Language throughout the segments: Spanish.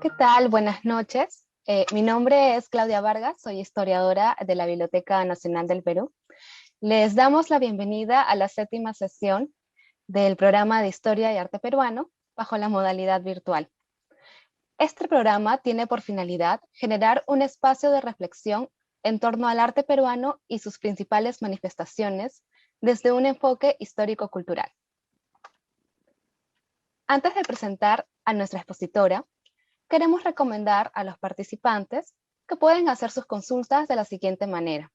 ¿Qué tal? Buenas noches. Mi nombre es Claudia Vargas, soy historiadora de la Biblioteca Nacional del Perú. Les damos la bienvenida a la 7ª sesión del programa de Historia y Arte Peruano bajo la modalidad virtual. Este programa tiene por finalidad generar un espacio de reflexión en torno al arte peruano y sus principales manifestaciones desde un enfoque histórico-cultural. Antes de presentar a nuestra expositora, queremos recomendar a los participantes que pueden hacer sus consultas de la siguiente manera.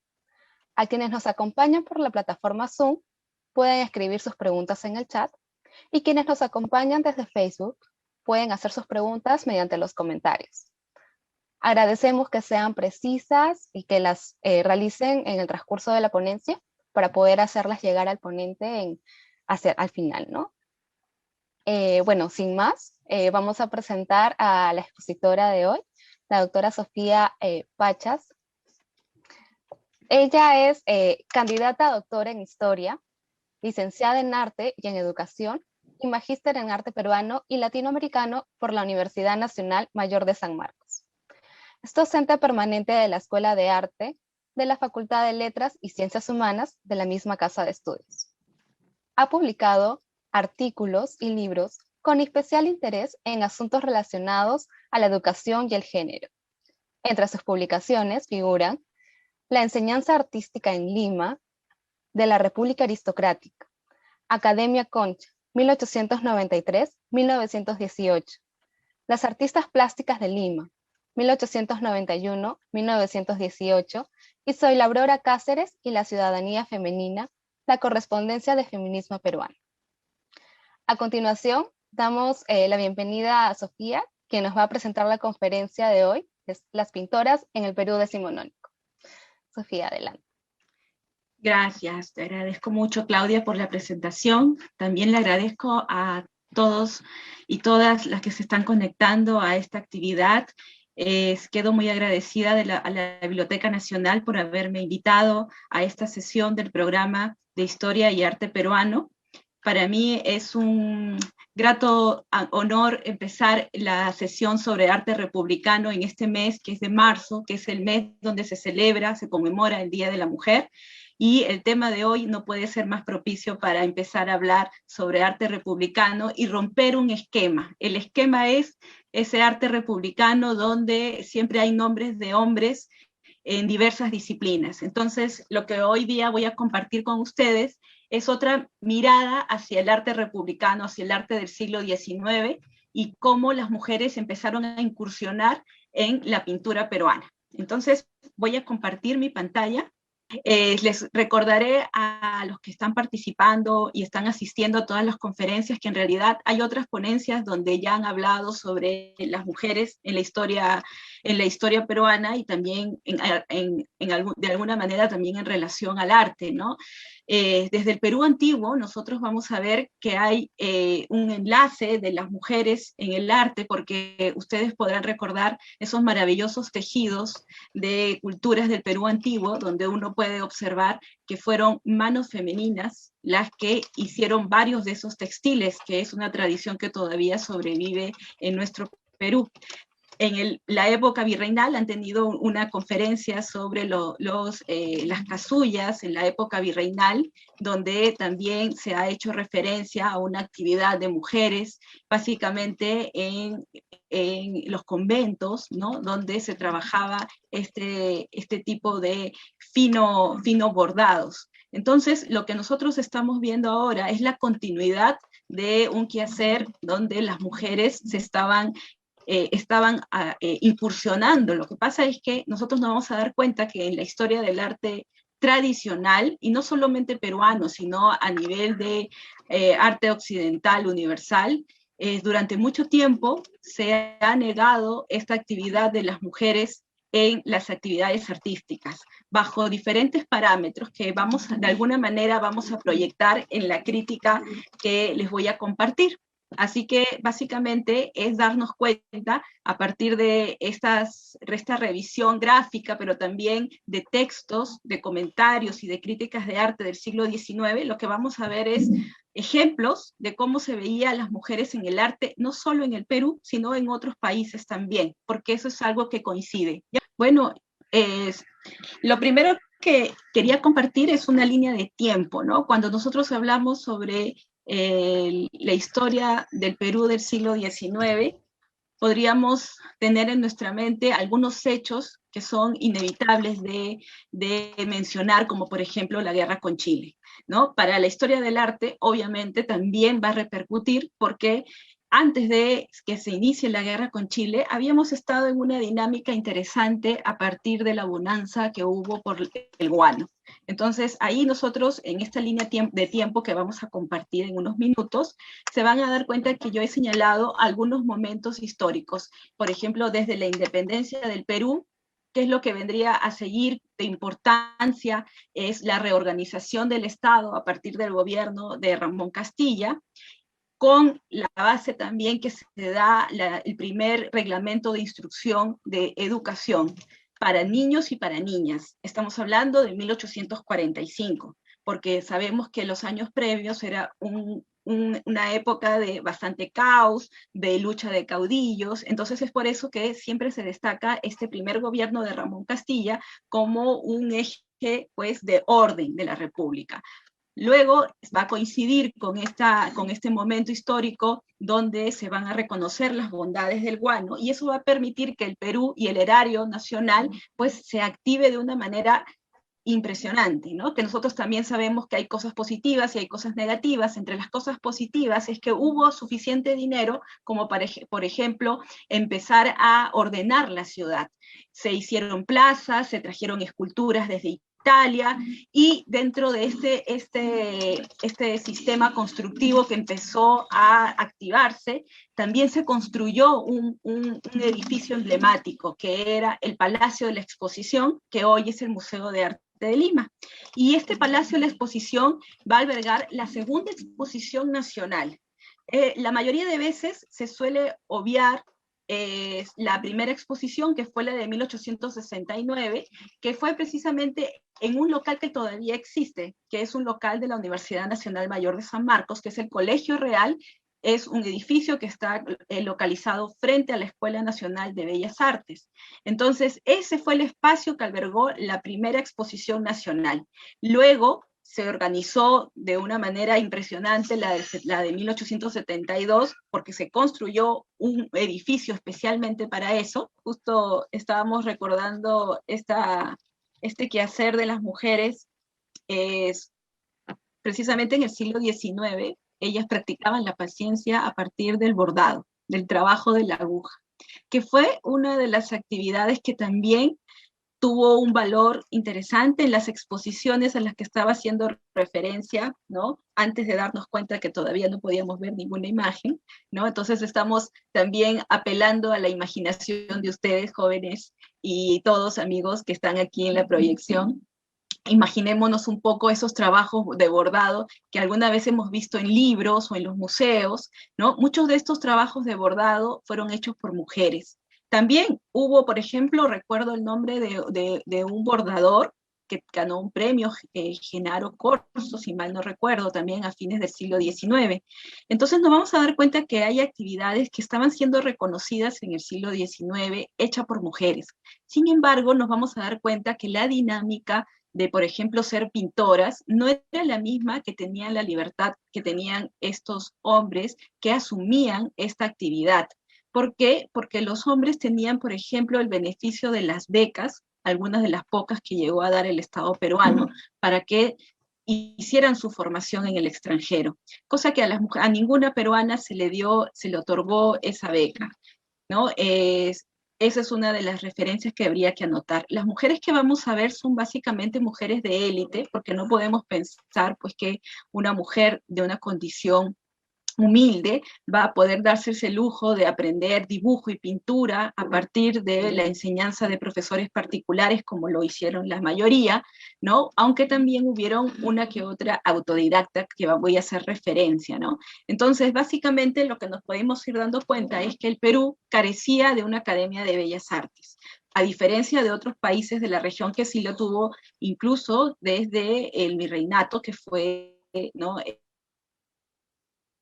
A quienes nos acompañan por la plataforma Zoom pueden escribir sus preguntas en el chat y quienes nos acompañan desde Facebook pueden hacer sus preguntas mediante los comentarios. Agradecemos que sean precisas y que las realicen en el transcurso de la ponencia para poder hacerlas llegar al ponente al final, ¿no? Bueno, sin más, vamos a presentar a la expositora de hoy, la doctora Sofía Pachas. Ella es candidata a doctora en Historia, licenciada en Arte y en Educación, y magíster en Arte Peruano y Latinoamericano por la Universidad Nacional Mayor de San Marcos. Es docente permanente de la Escuela de Arte de la Facultad de Letras y Ciencias Humanas de la misma casa de estudios. Ha publicado artículos y libros con especial interés en asuntos relacionados a la educación y el género. Entre sus publicaciones figuran La enseñanza artística en Lima, de la República Aristocrática, Academia Concha, 1893-1918, Las artistas plásticas de Lima, 1891-1918, y Soy la Aurora Cáceres y la ciudadanía femenina, la correspondencia de feminismo peruano. A continuación, damos la bienvenida a Sofía, quien nos va a presentar la conferencia de hoy, Las pintoras en el Perú decimonónico. Sofía, adelante. Gracias, te agradezco mucho, Claudia, por la presentación. También le agradezco a todos y todas las que se están conectando a esta actividad. Quedo muy agradecida a la Biblioteca Nacional por haberme invitado a esta sesión del programa de Historia y Arte Peruano. Para mí es un grato honor empezar la sesión sobre arte republicano en este mes, que es de marzo, que es el mes donde se celebra, se conmemora el Día de la Mujer. Y el tema de hoy no puede ser más propicio para empezar a hablar sobre arte republicano y romper un esquema. El esquema es ese arte republicano donde siempre hay nombres de hombres en diversas disciplinas. Entonces, lo que hoy día voy a compartir con ustedes es otra mirada hacia el arte republicano, hacia el arte del siglo XIX y cómo las mujeres empezaron a incursionar en la pintura peruana. Entonces, voy a compartir mi pantalla. Les recordaré a los que están participando y están asistiendo a todas las conferencias que en realidad hay otras ponencias donde ya han hablado sobre las mujeres en la historia peruana y también de alguna manera también en relación al arte, ¿no? Desde el Perú antiguo nosotros vamos a ver que hay un enlace de las mujeres en el arte, porque ustedes podrán recordar esos maravillosos tejidos de culturas del Perú antiguo, donde uno puede observar que fueron manos femeninas las que hicieron varios de esos textiles, que es una tradición que todavía sobrevive en nuestro Perú. En la época virreinal han tenido una conferencia sobre las casullas en la época virreinal, donde también se ha hecho referencia a una actividad de mujeres, básicamente en los conventos, ¿no? Donde se trabajaba este tipo de fino bordados. Entonces, lo que nosotros estamos viendo ahora es la continuidad de un quehacer donde las mujeres se estaban incursionando. Lo que pasa es que nosotros nos vamos a dar cuenta que en la historia del arte tradicional, y no solamente peruano, sino a nivel de arte occidental, universal, durante mucho tiempo se ha negado esta actividad de las mujeres en las actividades artísticas, bajo diferentes parámetros que de alguna manera vamos a proyectar en la crítica que les voy a compartir. Así que básicamente es darnos cuenta a partir de esta revisión gráfica, pero también de textos, de comentarios y de críticas de arte del siglo XIX, lo que vamos a ver es ejemplos de cómo se veía a las mujeres en el arte, no solo en el Perú, sino en otros países también, porque eso es algo que coincide. Bueno, lo primero que quería compartir es una línea de tiempo, ¿no? Cuando nosotros hablamos sobre la historia del Perú del siglo XIX, podríamos tener en nuestra mente algunos hechos que son inevitables de mencionar, como por ejemplo la guerra con Chile, ¿no? Para la historia del arte, obviamente, también va a repercutir porque antes de que se inicie la guerra con Chile, habíamos estado en una dinámica interesante a partir de la bonanza que hubo por el guano. Entonces, ahí nosotros, en esta línea de tiempo que vamos a compartir en unos minutos, se van a dar cuenta que yo he señalado algunos momentos históricos. Por ejemplo, desde la independencia del Perú, qué es lo que vendría a seguir de importancia, es la reorganización del Estado a partir del gobierno de Ramón Castilla, con la base también que se da el primer reglamento de instrucción de educación para niños y para niñas. Estamos hablando de 1845, porque sabemos que los años previos era una época de bastante caos, de lucha de caudillos, entonces es por eso que siempre se destaca este primer gobierno de Ramón Castilla como un eje pues, de orden de la República. Luego va a coincidir con este momento histórico donde se van a reconocer las bondades del guano y eso va a permitir que el Perú y el erario nacional pues se active de una manera impresionante, ¿no? Que nosotros también sabemos que hay cosas positivas y hay cosas negativas. Entre las cosas positivas es que hubo suficiente dinero como para, por ejemplo, empezar a ordenar la ciudad. Se hicieron plazas, se trajeron esculturas desde Italia, y dentro de este sistema constructivo que empezó a activarse, también se construyó un edificio emblemático, que era el Palacio de la Exposición, que hoy es el Museo de Arte de Lima. Y este Palacio de la Exposición va a albergar la segunda exposición nacional. La mayoría de veces se suele obviar la primera exposición, que fue la de 1869, que fue precisamente en un local que todavía existe, que es un local de la Universidad Nacional Mayor de San Marcos, que es el Colegio Real. Es un edificio que está localizado frente a la Escuela Nacional de Bellas Artes. Entonces, ese fue el espacio que albergó la primera exposición nacional. Luego, se organizó de una manera impresionante la de 1872, porque se construyó un edificio especialmente para eso. Justo estábamos recordando este quehacer de las mujeres, precisamente en el siglo XIX, ellas practicaban la paciencia a partir del bordado, del trabajo de la aguja, que fue una de las actividades que también tuvo un valor interesante en las exposiciones a las que estaba haciendo referencia, ¿no? Antes de darnos cuenta que todavía no podíamos ver ninguna imagen, ¿no? Entonces estamos también apelando a la imaginación de ustedes, jóvenes, y todos amigos que están aquí en la proyección. Imaginémonos un poco esos trabajos de bordado que alguna vez hemos visto en libros o en los museos, ¿no? Muchos de estos trabajos de bordado fueron hechos por mujeres. También hubo, por ejemplo, recuerdo el nombre de un bordador que ganó un premio, Genaro Corso, si mal no recuerdo, también a fines del siglo XIX. Entonces nos vamos a dar cuenta que hay actividades que estaban siendo reconocidas en el siglo XIX, hechas por mujeres. Sin embargo, nos vamos a dar cuenta que la dinámica de, por ejemplo, ser pintoras, no era la misma que tenían la libertad que tenían estos hombres que asumían esta actividad. ¿Por qué? Porque los hombres tenían, por ejemplo, el beneficio de las becas, algunas de las pocas que llegó a dar el Estado peruano, para que hicieran su formación en el extranjero, cosa que a ninguna peruana se le otorgó esa beca, ¿no? Esa es una de las referencias que habría que anotar. Las mujeres que vamos a ver son básicamente mujeres de élite, porque no podemos pensar pues, que una mujer de una condición humilde va a poder darse ese lujo de aprender dibujo y pintura a partir de la enseñanza de profesores particulares, como lo hicieron la mayoría, ¿no? Aunque también hubieron una que otra autodidacta que voy a hacer referencia, ¿no? Entonces, básicamente lo que nos podemos ir dando cuenta es que el Perú carecía de una academia de bellas artes, a diferencia de otros países de la región que sí lo tuvo, incluso desde el virreinato, que fue, ¿no?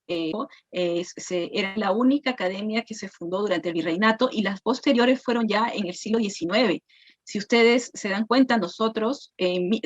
Era la única academia que se fundó durante el virreinato, y las posteriores fueron ya en el siglo XIX. Si ustedes se dan cuenta, nosotros,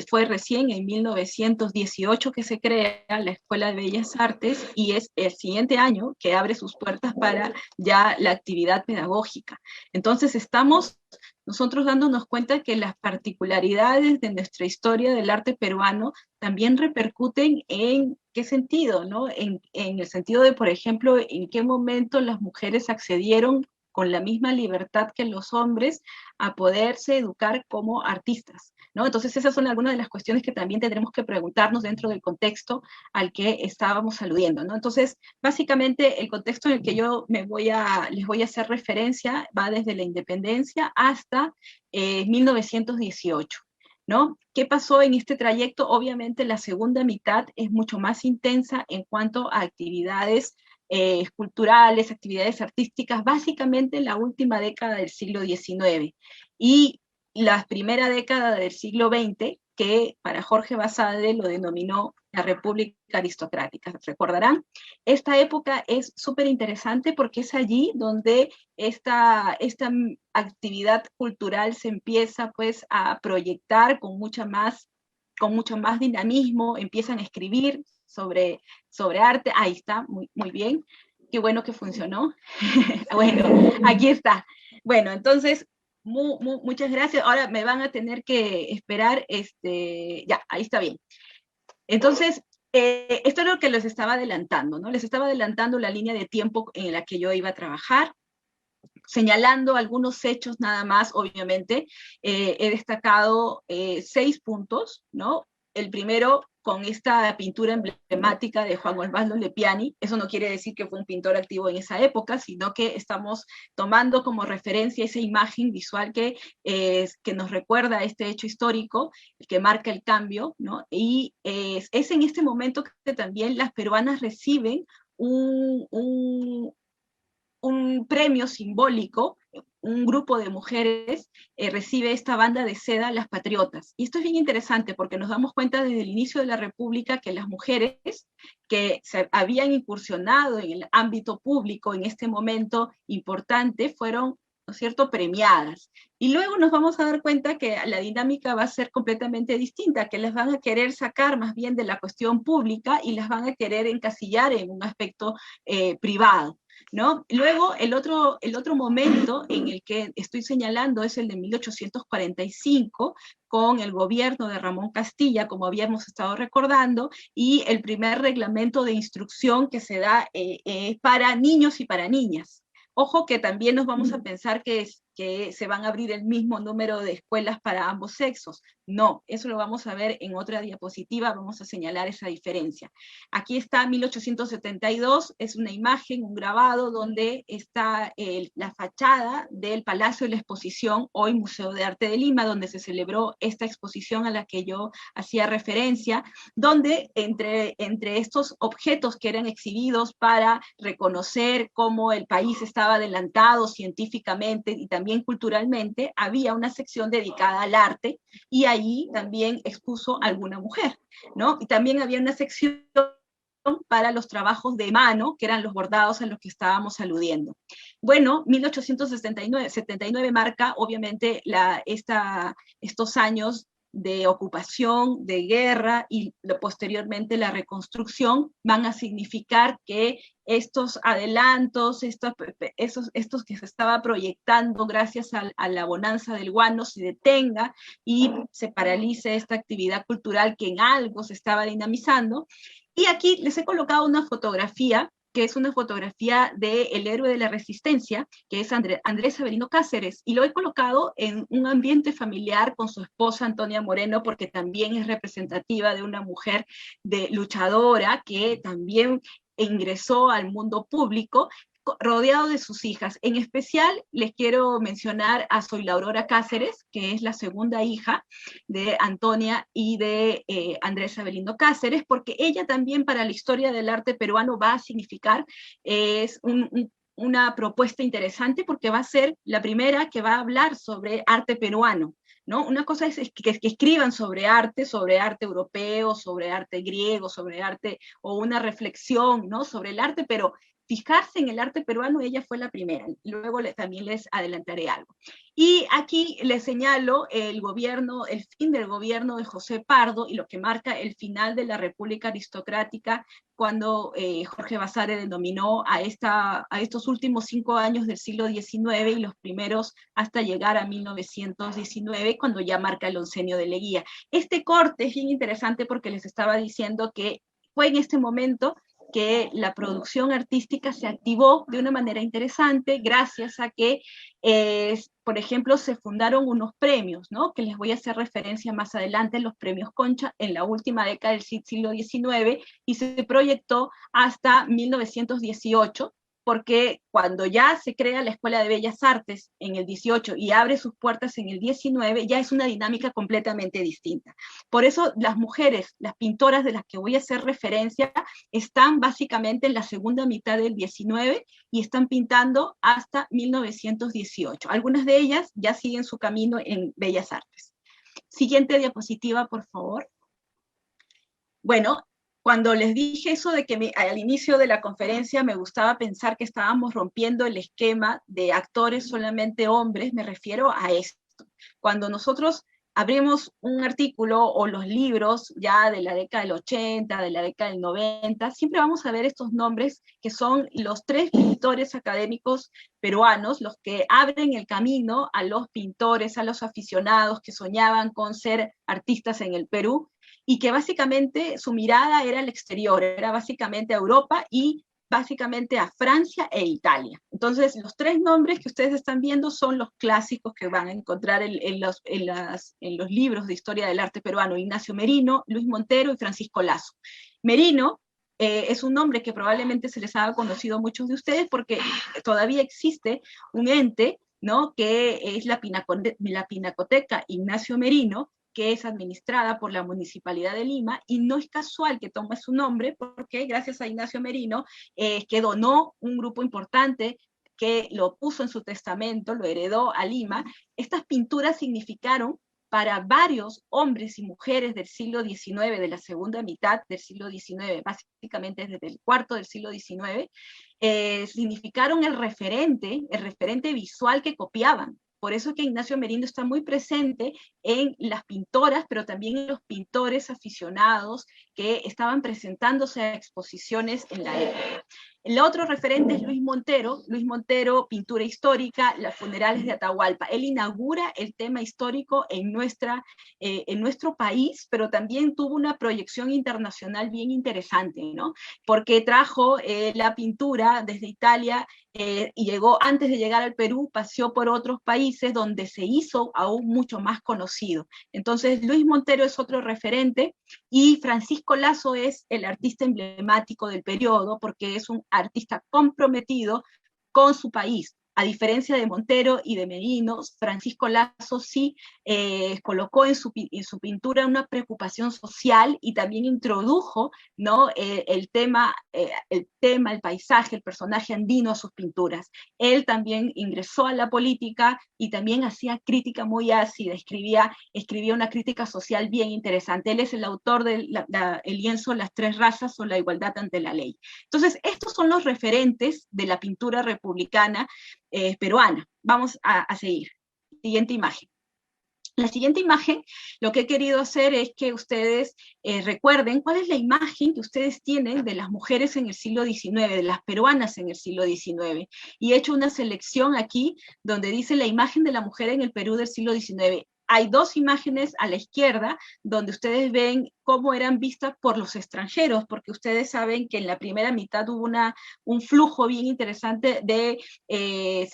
fue recién en 1918 que se crea la Escuela de Bellas Artes, y es el siguiente año que abre sus puertas para ya la actividad pedagógica. Entonces estamos nosotros dándonos cuenta que las particularidades de nuestra historia del arte peruano también repercuten en qué sentido, ¿no? En el sentido de, por ejemplo, en qué momento las mujeres accedieron con la misma libertad que los hombres a poderse educar como artistas, ¿no? Entonces esas son algunas de las cuestiones que también tendremos que preguntarnos dentro del contexto al que estábamos aludiendo, ¿no? Entonces, básicamente el contexto en el que yo les voy a hacer referencia va desde la independencia hasta 1918. ¿No? ¿Qué pasó en este trayecto? Obviamente la segunda mitad es mucho más intensa en cuanto a actividades culturales, actividades artísticas, básicamente en la última década del siglo XIX. Y la primera década del siglo XX, que para Jorge Basadre lo denominó la República Aristocrática. ¿Recordarán? Esta época es súper interesante porque es allí donde esta actividad cultural se empieza pues a proyectar con mucho más dinamismo, empiezan a escribir sobre arte. Ahí está, muy bien, qué bueno que funcionó. Bueno, aquí está. Bueno, entonces, muchas gracias. Ahora me van a tener que esperar, ya, ahí está bien. Entonces, esto es lo que les estaba adelantando, ¿no? Les estaba adelantando la línea de tiempo en la que yo iba a trabajar, señalando algunos hechos nada más. Obviamente. He destacado 6 puntos, ¿no? El primero, con esta pintura emblemática de Juan Osvaldo Lepiani. Eso no quiere decir que fue un pintor activo en esa época, sino que estamos tomando como referencia esa imagen visual que nos recuerda este hecho histórico, que marca el cambio, ¿no? Y es en este momento que también las peruanas reciben un premio simbólico. Un grupo de mujeres recibe esta banda de seda, las patriotas. Y esto es bien interesante porque nos damos cuenta desde el inicio de la República que las mujeres que se habían incursionado en el ámbito público en este momento importante fueron, ¿no es cierto?, premiadas. Y luego nos vamos a dar cuenta que la dinámica va a ser completamente distinta, que las van a querer sacar más bien de la cuestión pública y las van a querer encasillar en un aspecto privado, ¿no? Luego, el otro momento en el que estoy señalando es el de 1845, con el gobierno de Ramón Castilla, como habíamos estado recordando, y el primer reglamento de instrucción que se da para niños y para niñas. Ojo que también nos vamos a pensar que se van a abrir el mismo número de escuelas para ambos sexos. No, eso lo vamos a ver en otra diapositiva, vamos a señalar esa diferencia. Aquí está 1872, es una imagen, un grabado, donde está la fachada del Palacio de la Exposición, hoy Museo de Arte de Lima, donde se celebró esta exposición a la que yo hacía referencia, donde entre estos objetos que eran exhibidos para reconocer cómo el país estaba adelantado científicamente y también culturalmente, había una sección dedicada al arte, y ahí también expuso alguna mujer, ¿no? Y también había una sección para los trabajos de mano, que eran los bordados a los que estábamos aludiendo. Bueno, 1879 marca, obviamente, estos años de ocupación, de guerra, y posteriormente la reconstrucción van a significar que estos adelantos, estos que se estaba proyectando gracias a la bonanza del guano, se detenga y se paralice esta actividad cultural que en algo se estaba dinamizando. Y aquí les he colocado una fotografía, que es una fotografía del héroe de la resistencia, que es Andrés Severino Cáceres, y lo he colocado en un ambiente familiar con su esposa Antonia Moreno, porque también es representativa de una mujer luchadora que también ingresó al mundo público rodeado de sus hijas. En especial les quiero mencionar a Zoila Aurora Cáceres, que es la segunda hija de Antonia y de Andrés Abelindo Cáceres, porque ella también para la historia del arte peruano va a significar, es una propuesta interesante porque va a ser la primera que va a hablar sobre arte peruano, ¿no? Una cosa es que escriban sobre arte europeo, sobre arte griego, sobre arte, o una reflexión, ¿no? Sobre el arte, pero fijarse en el arte peruano, ella fue la primera. Luego también les adelantaré algo. Y aquí les señalo el fin del gobierno de José Pardo y lo que marca el final de la República Aristocrática cuando Jorge Basadre denominó a estos últimos 5 años del siglo XIX y los primeros hasta llegar a 1919, cuando ya marca el oncenio de Leguía. Este corte es bien interesante porque les estaba diciendo que fue en este momento que la producción artística se activó de una manera interesante gracias a que, por ejemplo, se fundaron unos premios, ¿no? Que les voy a hacer referencia más adelante, los premios Concha, en la última década del siglo XIX, y se proyectó hasta 1918, porque cuando ya se crea la Escuela de Bellas Artes en el 18 y abre sus puertas en el 19, ya es una dinámica completamente distinta. Por eso las mujeres, las pintoras de las que voy a hacer referencia, están básicamente en la segunda mitad del 19 y están pintando hasta 1918. Algunas de ellas ya siguen su camino en Bellas Artes. Siguiente diapositiva, por favor. Bueno, cuando les dije eso de que al inicio de la conferencia me gustaba pensar que estábamos rompiendo el esquema de actores solamente hombres, me refiero a esto. Cuando nosotros abrimos un artículo o los libros ya de la década del 80, de la década del 90, siempre vamos a ver estos nombres que son los 3 pintores académicos peruanos, los que abren el camino a los pintores, a los aficionados que soñaban con ser artistas en el Perú, y que básicamente su mirada era al exterior, era básicamente a Europa y básicamente a Francia e Italia. Entonces, los 3 nombres que ustedes están viendo son los clásicos que van a encontrar en los libros de historia del arte peruano: Ignacio Merino, Luis Montero y Francisco Lazo. Merino es un nombre que probablemente se les haga conocido a muchos de ustedes porque todavía existe un ente, ¿no?, que es la Pinacoteca Ignacio Merino, que es administrada por la Municipalidad de Lima, y no es casual que tome su nombre porque gracias a Ignacio Merino, que donó un grupo importante, que lo puso en su testamento, lo heredó a Lima, estas pinturas significaron para varios hombres y mujeres del siglo XIX, de la segunda mitad del siglo XIX, básicamente desde el cuarto del siglo XIX, significaron el referente visual que copiaban. Por eso es que Ignacio Merino está muy presente en las pintoras, pero también en los pintores aficionados que estaban presentándose a exposiciones en la época. El otro referente es Luis Montero, pintura histórica, las funerales de Atahualpa. Él inaugura el tema histórico en nuestro país, pero también tuvo una proyección internacional bien interesante, ¿no? Porque trajo la pintura desde Italia y llegó, antes de llegar al Perú, paseó por otros países donde se hizo aún mucho más conocido. Entonces, Luis Montero es otro referente, y Francisco Lazo es el artista emblemático del periodo, porque es un artista comprometido con su país. A diferencia de Montero y de Merino, Francisco Lazo sí colocó en su pintura una preocupación social y también introdujo, ¿no?, el paisaje, el personaje andino a sus pinturas. Él también ingresó a la política y también hacía crítica muy ácida, escribía una crítica social bien interesante. Él es el autor del lienzo Las 3 razas o la igualdad ante la ley. Entonces, estos son los referentes de la pintura republicana peruana. Vamos a seguir. Siguiente imagen. La siguiente imagen, lo que he querido hacer es que ustedes recuerden cuál es la imagen que ustedes tienen de las mujeres en el siglo XIX, de las peruanas en el siglo XIX. Y he hecho una selección aquí donde dice la imagen de la mujer en el Perú del siglo XIX. Hay 2 imágenes a la izquierda donde ustedes ven cómo eran vistas por los extranjeros, porque ustedes saben que en la primera mitad hubo un flujo bien interesante de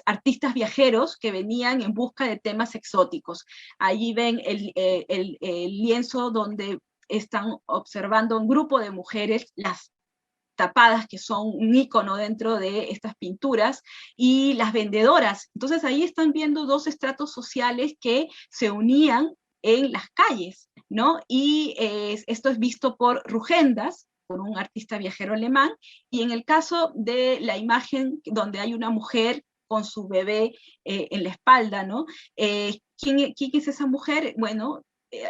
artistas viajeros que venían en busca de temas exóticos. Allí ven el lienzo donde están observando un grupo de mujeres, las tapadas, que son un ícono dentro de estas pinturas, y las vendedoras. Entonces ahí están viendo dos estratos sociales que se unían en las calles, ¿no? Y esto es visto por Rugendas, por un artista viajero alemán, y en el caso de la imagen donde hay una mujer con su bebé en la espalda, ¿no? ¿Quién es esa mujer? Bueno,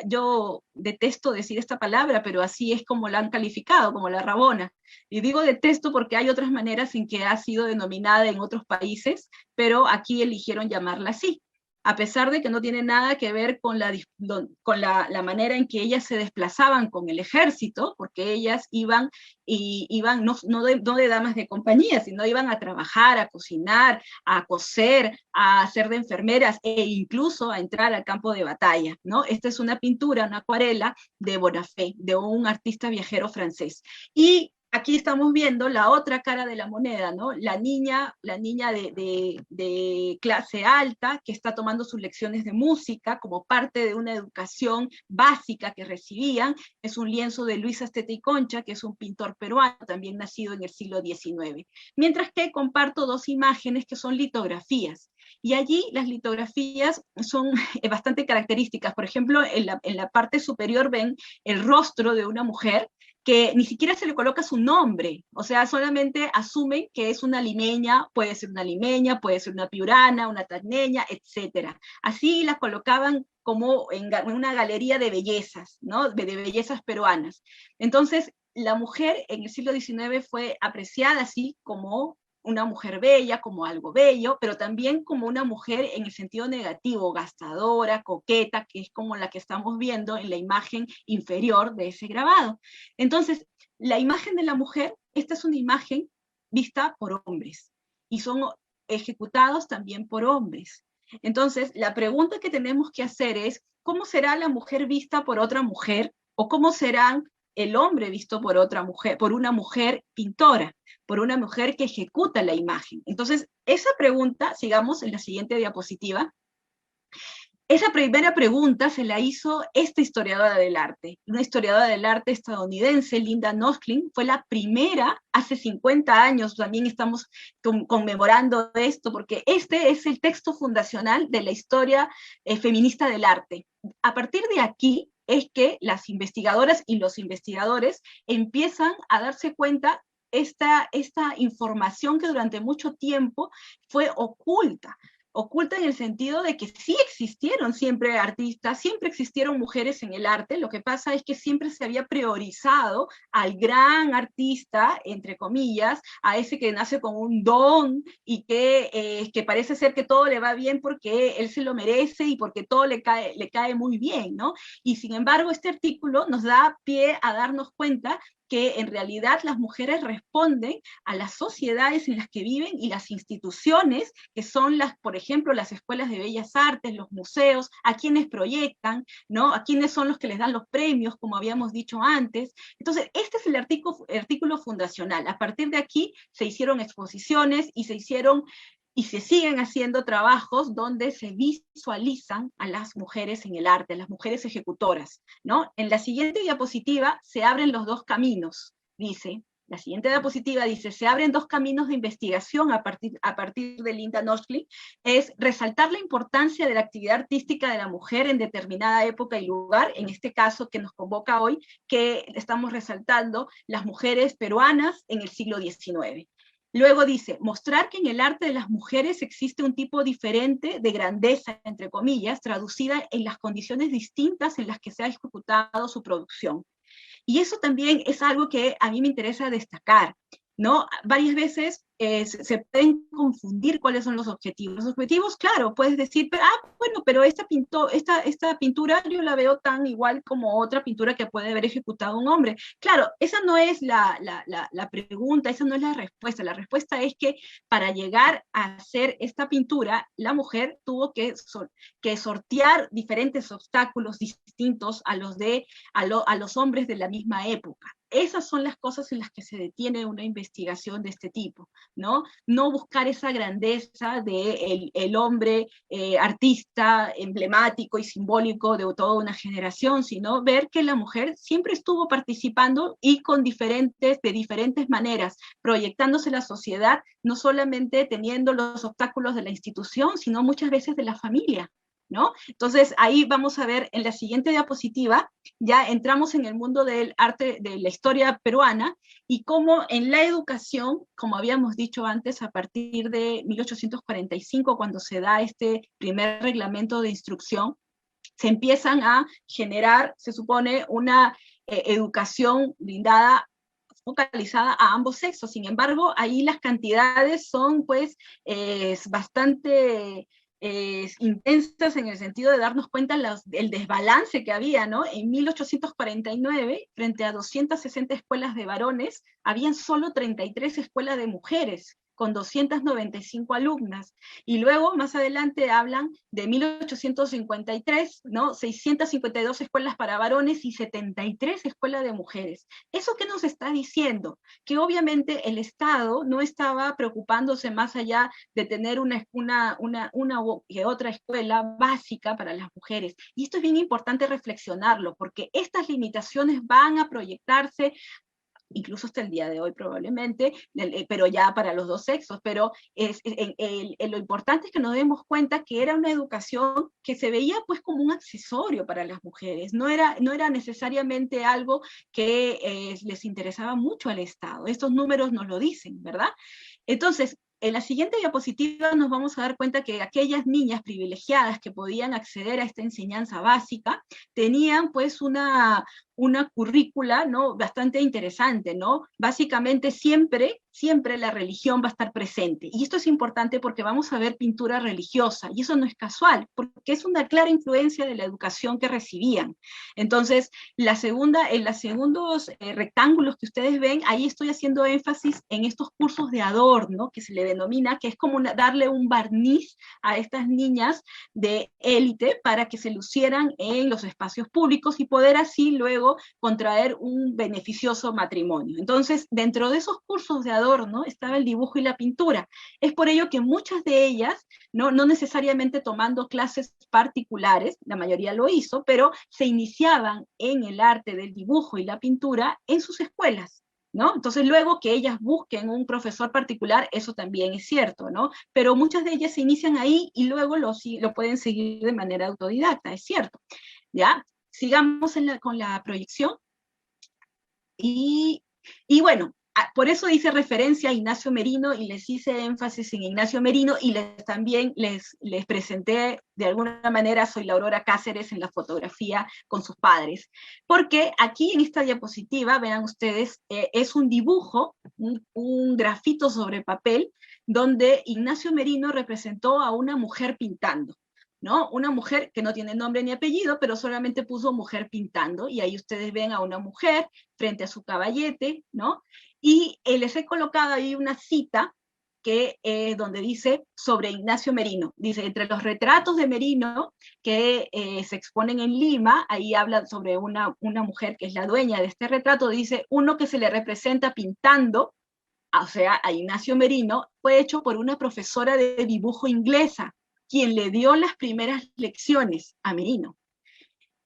yo detesto decir esta palabra, pero así es como la han calificado, como la Rabona. Y digo detesto porque hay otras maneras en que ha sido denominada en otros países, pero aquí eligieron llamarla así, a pesar de que no tiene nada que ver con la manera en que ellas se desplazaban con el ejército, porque ellas iban no de damas de compañía, sino iban a trabajar, a cocinar, a coser, a ser de enfermeras e incluso a entrar al campo de batalla, ¿no? Esta es una pintura, una acuarela de Bonafé, de un artista viajero francés. Y aquí estamos viendo la otra cara de la moneda, ¿no? La niña de clase alta que está tomando sus lecciones de música como parte de una educación básica que recibían. Es un lienzo de Luis Astete y Concha, que es un pintor peruano, también nacido en el siglo XIX. Mientras que comparto dos imágenes que son litografías. Y allí las litografías son bastante características. Por ejemplo, en la parte superior ven el rostro de una mujer que ni siquiera se le coloca su nombre, o sea, solamente asumen que es una limeña, puede ser una piurana, una tacneña, etc. Así la colocaban como en una galería de bellezas, ¿no? De bellezas peruanas. Entonces, la mujer en el siglo XIX fue apreciada así como una mujer bella, como algo bello, pero también como una mujer en el sentido negativo, gastadora, coqueta, que es como la que estamos viendo en la imagen inferior de ese grabado. Entonces, la imagen de la mujer, esta es una imagen vista por hombres, y son ejecutados también por hombres. Entonces, la pregunta que tenemos que hacer es, ¿cómo será la mujer vista por otra mujer? ¿O cómo será el hombre visto por otra mujer, por una mujer pintora, por una mujer que ejecuta la imagen? Entonces, esa pregunta, sigamos en la siguiente diapositiva, esa primera pregunta se la hizo esta historiadora del arte, una historiadora del arte estadounidense, Linda Nosklin, fue la primera, hace 50 años, también estamos conmemorando esto, porque este es el texto fundacional de la historia feminista del arte. A partir de aquí es que las investigadoras y los investigadores empiezan a darse cuenta esta información que durante mucho tiempo fue oculta en el sentido de que sí existieron siempre artistas, siempre existieron mujeres en el arte, lo que pasa es que siempre se había priorizado al gran artista, entre comillas, a ese que nace con un don y que parece ser que todo le va bien porque él se lo merece y porque todo le cae muy bien, ¿no? Y sin embargo, este artículo nos da pie a darnos cuenta que en realidad las mujeres responden a las sociedades en las que viven y las instituciones, que son por ejemplo, las escuelas de bellas artes, los museos, a quienes proyectan, ¿no? A quienes son los que les dan los premios, como habíamos dicho antes. Entonces, este es el artículo fundacional. A partir de aquí se hicieron exposiciones y se siguen haciendo trabajos donde se visualizan a las mujeres en el arte, a las mujeres ejecutoras, ¿no? En la siguiente diapositiva se abren los dos caminos, dice. La siguiente diapositiva dice, se abren dos caminos de investigación a partir de Linda Nosklin, es resaltar la importancia de la actividad artística de la mujer en determinada época y lugar, en este caso que nos convoca hoy, que estamos resaltando las mujeres peruanas en el siglo XIX. Luego dice, mostrar que en el arte de las mujeres existe un tipo diferente de grandeza, entre comillas, traducida en las condiciones distintas en las que se ha ejecutado su producción. Y eso también es algo que a mí me interesa destacar, ¿no? Varias veces se pueden confundir cuáles son los objetivos. Los objetivos, claro, puedes decir, bueno, pero esta pintura yo la veo tan igual como otra pintura que puede haber ejecutado un hombre. Claro, esa no es la pregunta, esa no es la respuesta. La respuesta es que para llegar a hacer esta pintura, la mujer tuvo que sortear diferentes obstáculos distintos a los hombres de la misma época. esas son las cosas en las que se detiene una investigación de este tipo, ¿no? No buscar esa grandeza de el hombre artista emblemático y simbólico de toda una generación, sino ver que la mujer siempre estuvo participando y de diferentes maneras, proyectándose la sociedad, no solamente teniendo los obstáculos de la institución, sino muchas veces de la familia, ¿no? Entonces ahí vamos a ver en la siguiente diapositiva, ya entramos en el mundo del arte, de la historia peruana, y cómo en la educación, como habíamos dicho antes, a partir de 1845, cuando se da este primer reglamento de instrucción, se empiezan a generar, se supone, una educación blindada, focalizada a ambos sexos. Sin embargo, ahí las cantidades son pues bastante intensas en el sentido de darnos cuenta del desbalance que había, ¿no? En 1849, frente a 260 escuelas de varones, habían solo 33 escuelas de mujeres, con 295 alumnas. Y luego, más adelante, hablan de 1853, ¿no? 652 escuelas para varones y 73 escuelas de mujeres. ¿Eso qué nos está diciendo? Que obviamente el Estado no estaba preocupándose más allá de tener una que otra escuela básica para las mujeres. Y esto es bien importante reflexionarlo, porque estas limitaciones van a proyectarse incluso hasta el día de hoy probablemente, pero ya para los dos sexos, pero lo importante es que nos demos cuenta que era una educación que se veía pues como un accesorio para las mujeres, no era necesariamente algo que les interesaba mucho al Estado. Estos números nos lo dicen, ¿verdad? Entonces, en la siguiente diapositiva nos vamos a dar cuenta que aquellas niñas privilegiadas que podían acceder a esta enseñanza básica tenían pues una currícula, ¿no? Bastante interesante, ¿no? Básicamente siempre la religión va a estar presente. Y esto es importante porque vamos a ver pintura religiosa, y eso no es casual, porque es una clara influencia de la educación que recibían. Entonces, en los segundos rectángulos que ustedes ven, ahí estoy haciendo énfasis en estos cursos de adorno, que se le denomina, que es como darle un barniz a estas niñas de élite para que se lucieran en los espacios públicos y poder así luego contraer un beneficioso matrimonio. Entonces, dentro de esos cursos de adorno estaba el dibujo y la pintura. Es por ello que muchas de ellas, no necesariamente tomando clases particulares, la mayoría lo hizo, pero se iniciaban en el arte del dibujo y la pintura en sus escuelas, ¿no? Entonces luego que ellas busquen un profesor particular, eso también es cierto, ¿no? Pero muchas de ellas se inician ahí y luego lo pueden seguir de manera autodidacta, es cierto, ¿ya? Sigamos con la proyección. Y bueno, por eso hice referencia a Ignacio Merino y les hice énfasis en Ignacio Merino y también les presenté de alguna manera a Zoila Aurora Cáceres en la fotografía con sus padres. Porque aquí en esta diapositiva, vean ustedes, es un dibujo, un grafito sobre papel, donde Ignacio Merino representó a una mujer pintando, ¿no? Una mujer que no tiene nombre ni apellido, pero solamente puso mujer pintando, y ahí ustedes ven a una mujer frente a su caballete, ¿no? Y les he colocado ahí una cita que, donde dice sobre Ignacio Merino. Dice, entre los retratos de Merino que se exponen en Lima, ahí habla sobre una mujer que es la dueña de este retrato, dice, uno que se le representa pintando, o sea, a Ignacio Merino, fue hecho por una profesora de dibujo inglesa, quien le dio las primeras lecciones a Merino.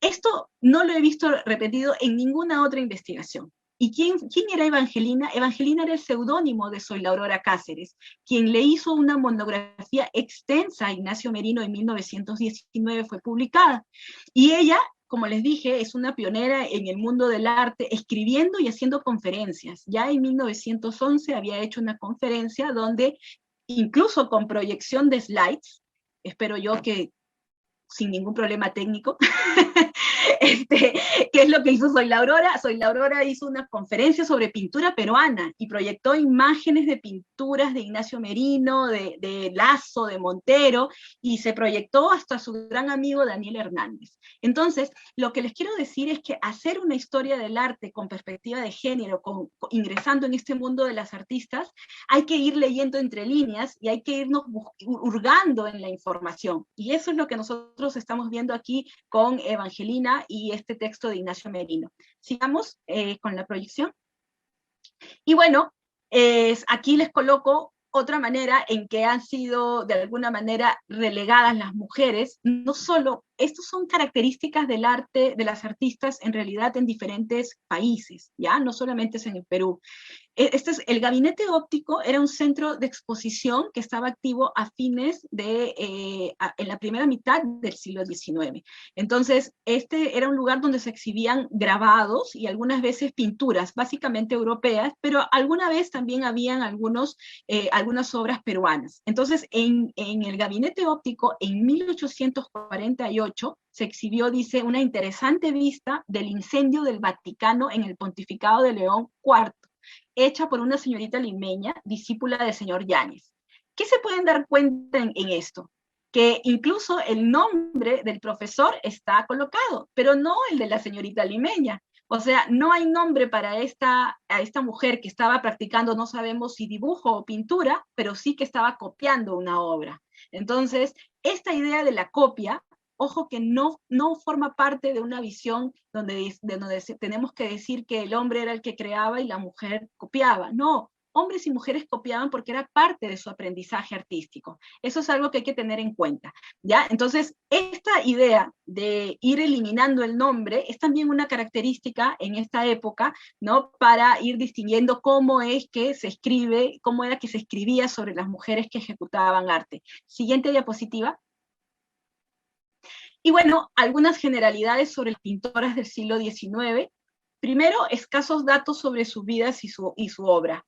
Esto no lo he visto repetido en ninguna otra investigación. ¿Y quién era Evangelina? Evangelina era el seudónimo de Zoila Aurora Cáceres, quien le hizo una monografía extensa a Ignacio Merino en 1919, fue publicada. Y ella, como les dije, es una pionera en el mundo del arte, escribiendo y haciendo conferencias. Ya en 1911 había hecho una conferencia donde, incluso con proyección de slides, espero yo que sin ningún problema técnico, ¿qué es lo que hizo Zoila Aurora? Zoila Aurora hizo una conferencia sobre pintura peruana y proyectó imágenes de pinturas de Ignacio Merino, de Lazo, de Montero, y se proyectó hasta su gran amigo Daniel Hernández. Entonces, lo que les quiero decir es que hacer una historia del arte con perspectiva de género, ingresando en este mundo de las artistas, hay que ir leyendo entre líneas y hay que irnos hurgando en la información. Y eso es lo que nosotros estamos viendo aquí con Evangelina Argentina y este texto de Ignacio Merino. Sigamos con la proyección. Y bueno, aquí les coloco otra manera en que han sido de alguna manera relegadas las mujeres. No solo, estas son características del arte de las artistas en realidad en diferentes países, ¿ya? No solamente es en el Perú. El gabinete óptico era un centro de exposición que estaba activo a fines en la primera mitad del siglo XIX. Entonces, este era un lugar donde se exhibían grabados y algunas veces pinturas, básicamente europeas, pero alguna vez también habían algunas obras peruanas. Entonces, en el gabinete óptico, en 1848, se exhibió, dice, una interesante vista del incendio del Vaticano en el pontificado de León IV, hecha por una señorita limeña, discípula del señor Yáñez. ¿Qué se pueden dar cuenta en esto? Que incluso el nombre del profesor está colocado, pero no el de la señorita limeña. O sea, no hay nombre para esta mujer que estaba practicando, no sabemos si dibujo o pintura, pero sí que estaba copiando una obra. Entonces, esta idea de la copia, ojo que no forma parte de una visión donde tenemos que decir que el hombre era el que creaba y la mujer copiaba. No, hombres y mujeres copiaban porque era parte de su aprendizaje artístico. Eso es algo que hay que tener en cuenta, ¿ya? Entonces, esta idea de ir eliminando el nombre es también una característica en esta época, ¿no? Para ir distinguiendo cómo es que se escribe, cómo era que se escribía sobre las mujeres que ejecutaban arte. Siguiente diapositiva. Y bueno, algunas generalidades sobre las pintoras del siglo XIX. Primero, escasos datos sobre sus vidas y su obra.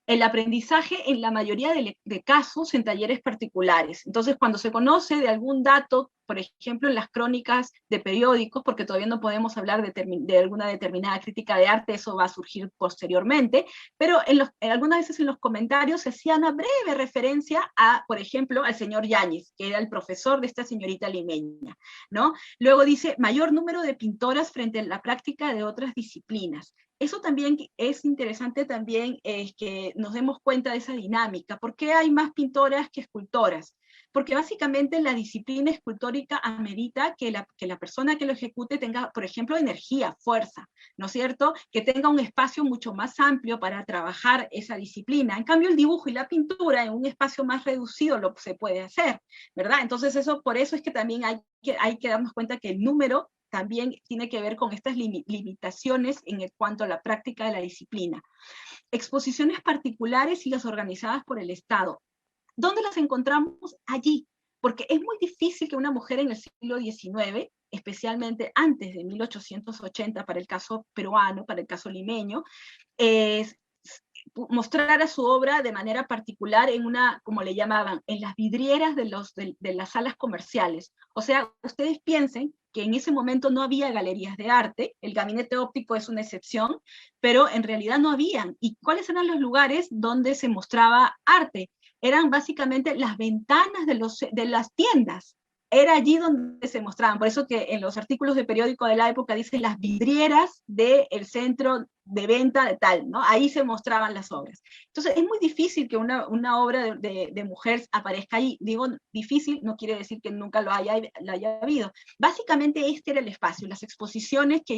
El aprendizaje en la mayoría de casos en talleres particulares. Entonces, cuando se conoce de algún dato, por ejemplo, en las crónicas de periódicos, porque todavía no podemos hablar de alguna determinada crítica de arte, eso va a surgir posteriormente, pero algunas veces en los comentarios se hacía una breve referencia a, por ejemplo, al señor Yáñez, que era el profesor de esta señorita limeña, ¿no? Luego dice, mayor número de pintoras frente a la práctica de otras disciplinas. Eso también es interesante también que nos demos cuenta de esa dinámica. ¿Por qué hay más pintoras que escultoras? Porque básicamente la disciplina escultórica amerita que la persona que lo ejecute tenga, por ejemplo, energía, fuerza, ¿no es cierto? Que tenga un espacio mucho más amplio para trabajar esa disciplina. En cambio, el dibujo y la pintura en un espacio más reducido se puede hacer, ¿verdad? Entonces, por eso es que también hay que darnos cuenta que el número también tiene que ver con estas limitaciones en cuanto a la práctica de la disciplina. Exposiciones particulares y las organizadas por el Estado. ¿Dónde las encontramos? Allí, porque es muy difícil que una mujer en el siglo XIX, especialmente antes de 1880 para el caso peruano, para el caso limeño, mostrara su obra de manera particular en como le llamaban, en las vidrieras de las salas comerciales. O sea, ustedes piensen que en ese momento no había galerías de arte, el gabinete óptico es una excepción, pero en realidad no habían. ¿Y cuáles eran los lugares donde se mostraba arte? Eran básicamente las ventanas de las tiendas. Era allí donde se mostraban. Por eso que en los artículos de periódico de la época dicen las vidrieras del centro de venta de tal, ¿no? Ahí se mostraban las obras. Entonces, es muy difícil que una obra de mujer aparezca ahí. Digo, difícil no quiere decir que nunca lo haya habido. Básicamente, este era el espacio, las exposiciones que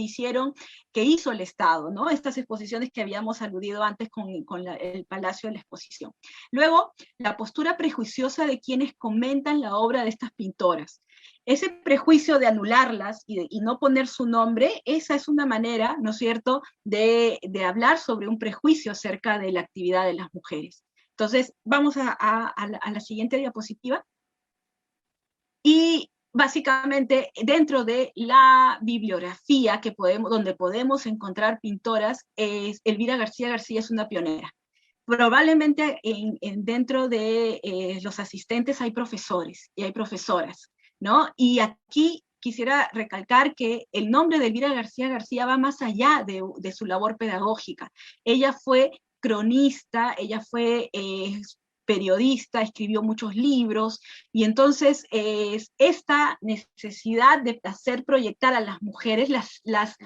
hizo el Estado, ¿no? Estas exposiciones que habíamos aludido antes con el Palacio de la Exposición. Luego, la postura prejuiciosa de quienes comentan la obra de estas pintoras. Ese prejuicio de anularlas y no poner su nombre, esa es una manera, ¿no es cierto?, de hablar sobre un prejuicio acerca de la actividad de las mujeres. Entonces, vamos a la siguiente diapositiva. Y básicamente, dentro de la bibliografía donde podemos encontrar pintoras, Elvira García García es una pionera. Probablemente dentro de los asistentes hay profesores y hay profesoras, ¿no? Y aquí quisiera recalcar que el nombre de Elvira García García va más allá de su labor pedagógica. Ella fue cronista, ella fue periodista, escribió muchos libros, y entonces esta necesidad de hacer proyectar a las mujeres las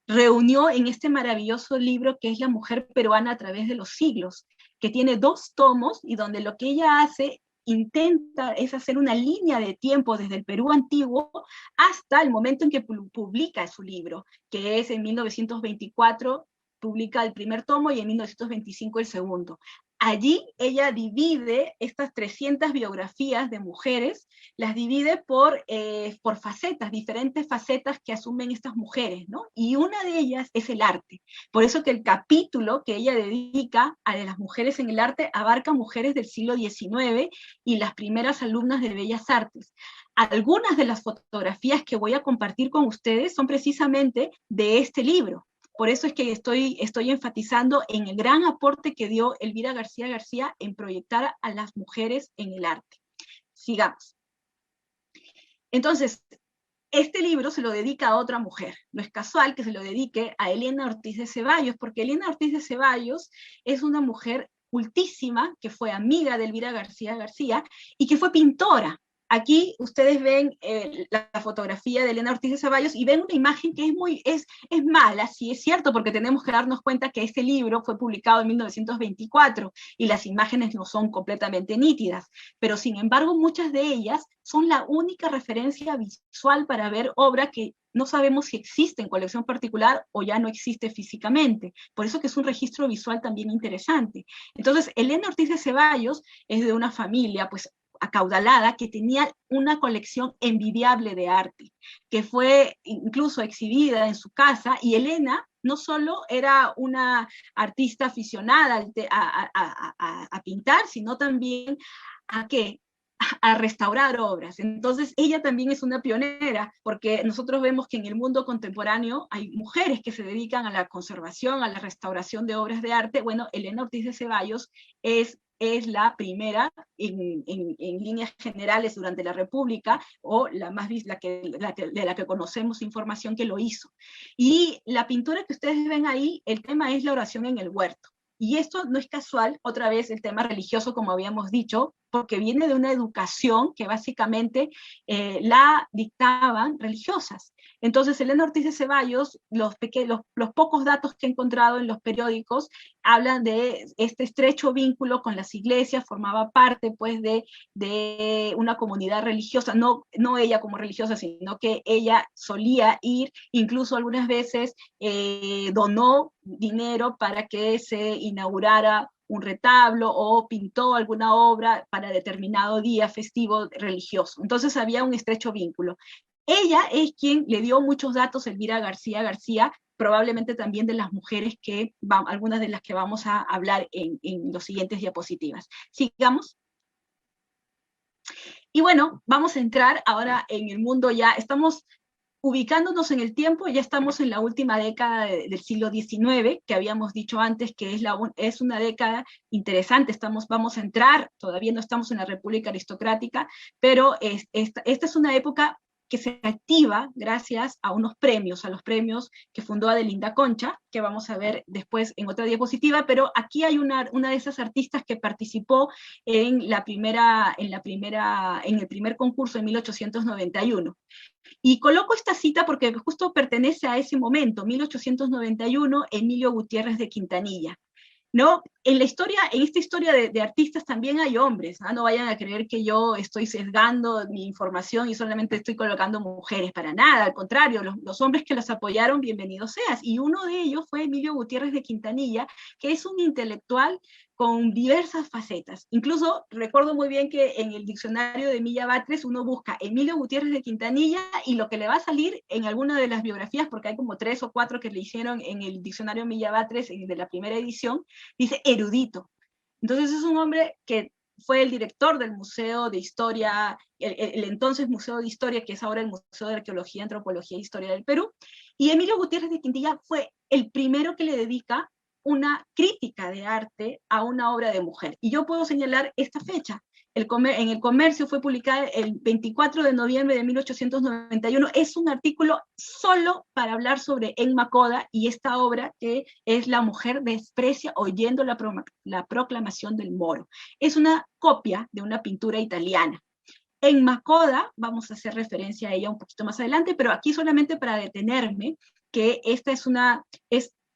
reunió en este maravilloso libro que es La mujer peruana a través de los siglos, que tiene 2 tomos y donde lo que ella hace intenta es hacer una línea de tiempo desde el Perú antiguo hasta el momento en que publica su libro, que es en 1924, publica el primer tomo y en 1925 el segundo. Allí ella divide estas 300 biografías de mujeres, las divide por facetas, diferentes facetas que asumen estas mujeres, ¿no? Y una de ellas es el arte. Por eso que el capítulo que ella dedica a las mujeres en el arte abarca mujeres del siglo XIX y las primeras alumnas de Bellas Artes. Algunas de las fotografías que voy a compartir con ustedes son precisamente de este libro. Por eso es que estoy enfatizando en el gran aporte que dio Elvira García García en proyectar a las mujeres en el arte. Sigamos. Entonces, este libro se lo dedica a otra mujer. No es casual que se lo dedique a Elena Ortiz de Ceballos, porque Elena Ortiz de Ceballos es una mujer cultísima, que fue amiga de Elvira García García, y que fue pintora. Aquí ustedes ven la fotografía de Elena Ortiz de Ceballos y ven una imagen que es mala, sí es cierto, porque tenemos que darnos cuenta que este libro fue publicado en 1924 y las imágenes no son completamente nítidas, pero sin embargo muchas de ellas son la única referencia visual para ver obra que no sabemos si existe en colección particular o ya no existe físicamente. Por eso que es un registro visual también interesante. Entonces, Elena Ortiz de Ceballos es de una familia, pues, acaudalada, que tenía una colección envidiable de arte, que fue incluso exhibida en su casa, y Elena no solo era una artista aficionada a pintar, sino también a ¿qué? A restaurar obras. Entonces ella también es una pionera, porque nosotros vemos que en el mundo contemporáneo hay mujeres que se dedican a la conservación, a la restauración de obras de arte. Bueno, Elena Ortiz de Ceballos es la primera en líneas generales durante la República, o la más de la que conocemos información que lo hizo. Y la pintura que ustedes ven ahí, el tema es la oración en el huerto. Y esto no es casual, otra vez el tema religioso, como habíamos dicho, porque viene de una educación que básicamente la dictaban religiosas. Entonces, Elena Ortiz de Ceballos, los pocos datos que he encontrado en los periódicos, hablan de este estrecho vínculo con las iglesias, formaba parte pues de una comunidad religiosa, no ella como religiosa, sino que ella solía ir, incluso algunas veces donó dinero para que se inaugurara un retablo o pintó alguna obra para determinado día festivo religioso. Entonces había un estrecho vínculo. Ella es quien le dio muchos datos, Elvira García García, probablemente también de las mujeres algunas de las que vamos a hablar en los siguientes diapositivas. Sigamos. Y bueno, vamos a entrar ahora en el mundo, ya estamos ubicándonos en el tiempo, ya estamos en la última década del siglo XIX, que habíamos dicho antes que es una década interesante. Vamos a entrar, todavía no estamos en la República Aristocrática, pero esta es una época que se activa gracias a unos premios, a los premios que fundó Adelinda Concha, que vamos a ver después en otra diapositiva, pero aquí hay una de esas artistas que participó en el primer concurso en 1891. Y coloco esta cita porque justo pertenece a ese momento, 1891, Emilio Gutiérrez de Quintanilla. ¿No? En esta historia de artistas también hay hombres, ¿no? No vayan a creer que yo estoy sesgando mi información y solamente estoy colocando mujeres, para nada, al contrario, los hombres que los apoyaron, bienvenidos seas, y uno de ellos fue Emilio Gutiérrez de Quintanilla, que es un intelectual con diversas facetas. Incluso recuerdo muy bien que en el diccionario de Emilia Batres uno busca Emilio Gutiérrez de Quintanilla y lo que le va a salir en alguna de las biografías, porque hay como 3 o 4 que le hicieron en el diccionario Emilia Batres de la primera edición, dice erudito. Entonces es un hombre que fue el director del Museo de Historia, el entonces Museo de Historia, que es ahora el Museo de Arqueología, Antropología e Historia del Perú, y Emilio Gutiérrez de Quintanilla fue el primero que le dedica una crítica de arte a una obra de mujer. Y yo puedo señalar esta fecha. En el Comercio fue publicada el 24 de noviembre de 1891. Es un artículo solo para hablar sobre Emma Coda y esta obra que es La mujer desprecia oyendo la proclamación del moro. Es una copia de una pintura italiana. Emma Coda, vamos a hacer referencia a ella un poquito más adelante, pero aquí solamente para detenerme, que esta es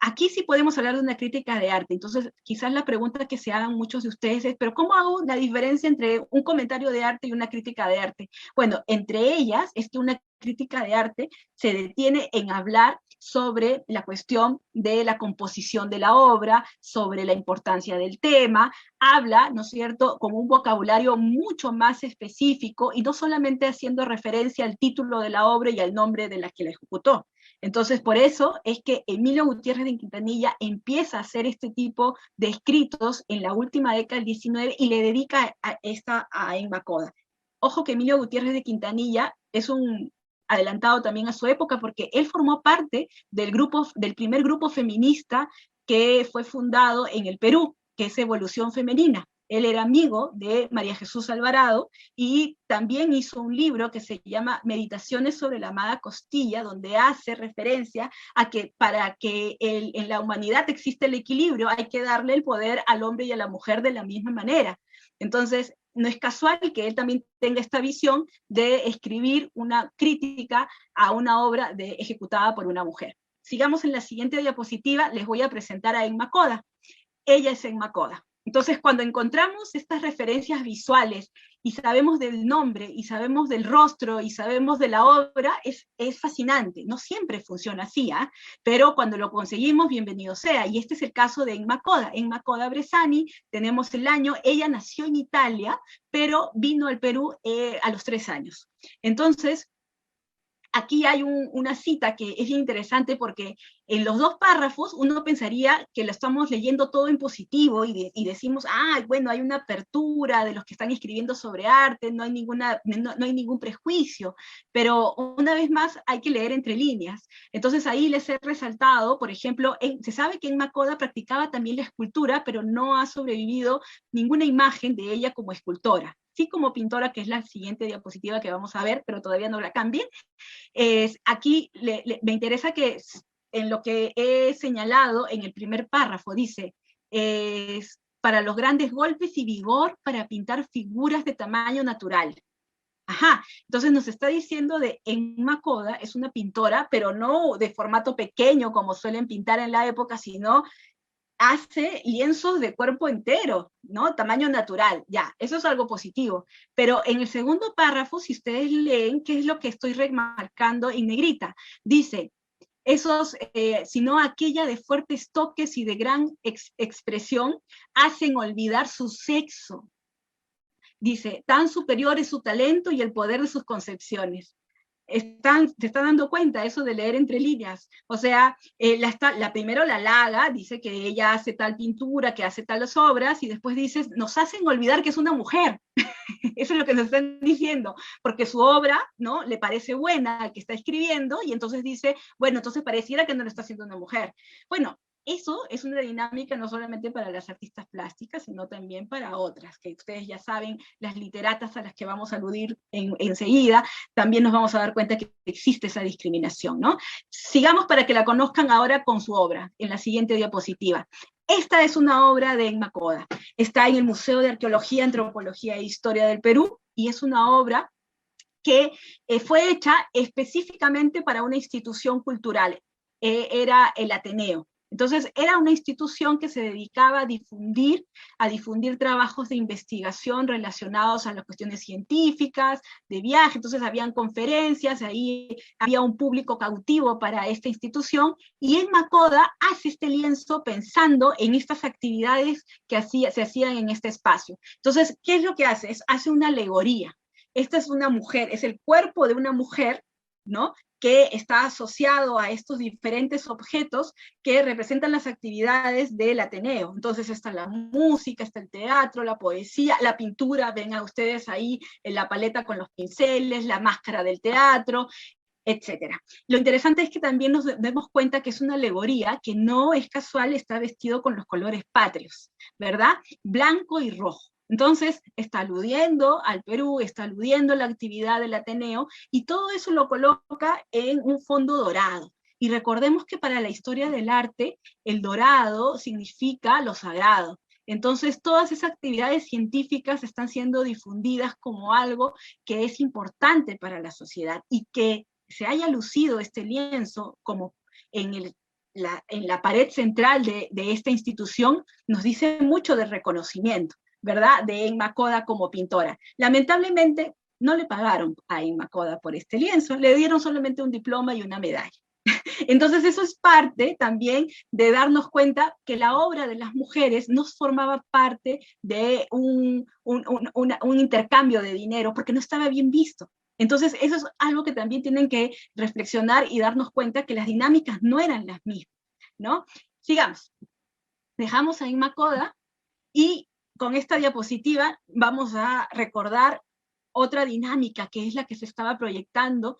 aquí sí podemos hablar de una crítica de arte. Entonces, quizás la pregunta que se hagan muchos de ustedes es, ¿pero cómo hago la diferencia entre un comentario de arte y una crítica de arte? Bueno, entre ellas es que una crítica de arte se detiene en hablar sobre la cuestión de la composición de la obra, sobre la importancia del tema, habla, ¿no es cierto?, con un vocabulario mucho más específico y no solamente haciendo referencia al título de la obra y al nombre de la que la ejecutó. Entonces, por eso es que Emilio Gutiérrez de Quintanilla empieza a hacer este tipo de escritos en la última década del 19 y le dedica a Emma Coda. Ojo que Emilio Gutiérrez de Quintanilla es un adelantado también a su época, porque él formó parte del primer grupo feminista que fue fundado en el Perú, que es Evolución Femenina. Él era amigo de María Jesús Alvarado y también hizo un libro que se llama Meditaciones sobre la amada Costilla, donde hace referencia a que para que en la humanidad exista el equilibrio hay que darle el poder al hombre y a la mujer de la misma manera. Entonces, no es casual que él también tenga esta visión de escribir una crítica a una obra ejecutada por una mujer. Sigamos en la siguiente diapositiva, les voy a presentar a Emma Coda. Ella es Emma Coda. Entonces, cuando encontramos estas referencias visuales y sabemos del nombre, y sabemos del rostro, y sabemos de la obra, es fascinante. No siempre funciona así, ¿eh? Pero cuando lo conseguimos, bienvenido sea. Y este es el caso de Emma Coda Bressani, tenemos el año, ella nació en Italia, pero vino al Perú a los 3 años. Entonces, aquí hay una cita que es interesante porque en los 2 párrafos uno pensaría que lo estamos leyendo todo en positivo y decimos, bueno, hay una apertura de los que están escribiendo sobre arte, no hay ningún prejuicio, pero una vez más hay que leer entre líneas. Entonces ahí les he resaltado, por ejemplo, se sabe que Emma Coda practicaba también la escultura, pero no ha sobrevivido ninguna imagen de ella como escultora. Sí, como pintora, que es la siguiente diapositiva que vamos a ver, pero todavía no la cambien. Aquí me interesa que en lo que he señalado en el primer párrafo, dice, para los grandes golpes y vigor para pintar figuras de tamaño natural. Ajá, entonces nos está diciendo de Emma Coda es una pintora, pero no de formato pequeño como suelen pintar en la época, sino hace lienzos de cuerpo entero, ¿no? Tamaño natural, ya, eso es algo positivo. Pero en el segundo párrafo, si ustedes leen, ¿qué es lo que estoy remarcando en negrita? Dice, sino aquella de fuertes toques y de gran expresión, hacen olvidar su sexo. Dice, tan superior es su talento y el poder de sus concepciones. Se está dando cuenta eso de leer entre líneas. O sea, primero la halaga, dice que ella hace tal pintura, que hace tales obras, y después dice, nos hacen olvidar que es una mujer. Eso es lo que nos están diciendo, porque su obra, ¿no?, le parece buena al que está escribiendo, y entonces dice, bueno, entonces pareciera que no lo está haciendo una mujer. Bueno, eso es una dinámica no solamente para las artistas plásticas, sino también para otras, que ustedes ya saben, las literatas a las que vamos a aludir enseguida, también nos vamos a dar cuenta que existe esa discriminación, ¿no? Sigamos para que la conozcan ahora con su obra, en la siguiente diapositiva. Esta es una obra de Emma Coda, está en el Museo de Arqueología, Antropología e Historia del Perú, y es una obra que fue hecha específicamente para una institución cultural, era el Ateneo. Entonces, era una institución que se dedicaba a difundir trabajos de investigación relacionados a las cuestiones científicas, de viaje. Entonces, habían conferencias, ahí había un público cautivo para esta institución, y Emma Coda hace este lienzo pensando en estas actividades que se hacían en este espacio. Entonces, ¿qué es lo que hace? Hace una alegoría. Esta es una mujer, es el cuerpo de una mujer, ¿no?, que está asociado a estos diferentes objetos que representan las actividades del Ateneo. Entonces está la música, está el teatro, la poesía, la pintura, ven a ustedes ahí en la paleta con los pinceles, la máscara del teatro, etcétera. Lo interesante es que también nos demos cuenta que es una alegoría, que no es casual, está vestido con los colores patrios, ¿verdad? Blanco y rojo. Entonces, está aludiendo al Perú, está aludiendo a la actividad del Ateneo, y todo eso lo coloca en un fondo dorado. Y recordemos que para la historia del arte, el dorado significa lo sagrado. Entonces, todas esas actividades científicas están siendo difundidas como algo que es importante para la sociedad, y que se haya lucido este lienzo como en el en la pared central de esta institución, nos dice mucho del reconocimiento, ¿verdad?, de Enma Koda como pintora. Lamentablemente, no le pagaron a Enma Koda por este lienzo, le dieron solamente un diploma y una medalla. Entonces eso es parte también de darnos cuenta que la obra de las mujeres no formaba parte de un intercambio de dinero, porque no estaba bien visto. Entonces eso es algo que también tienen que reflexionar y darnos cuenta que las dinámicas no eran las mismas, ¿no? Sigamos. Dejamos a Enma Koda y con esta diapositiva vamos a recordar otra dinámica que es la que se estaba proyectando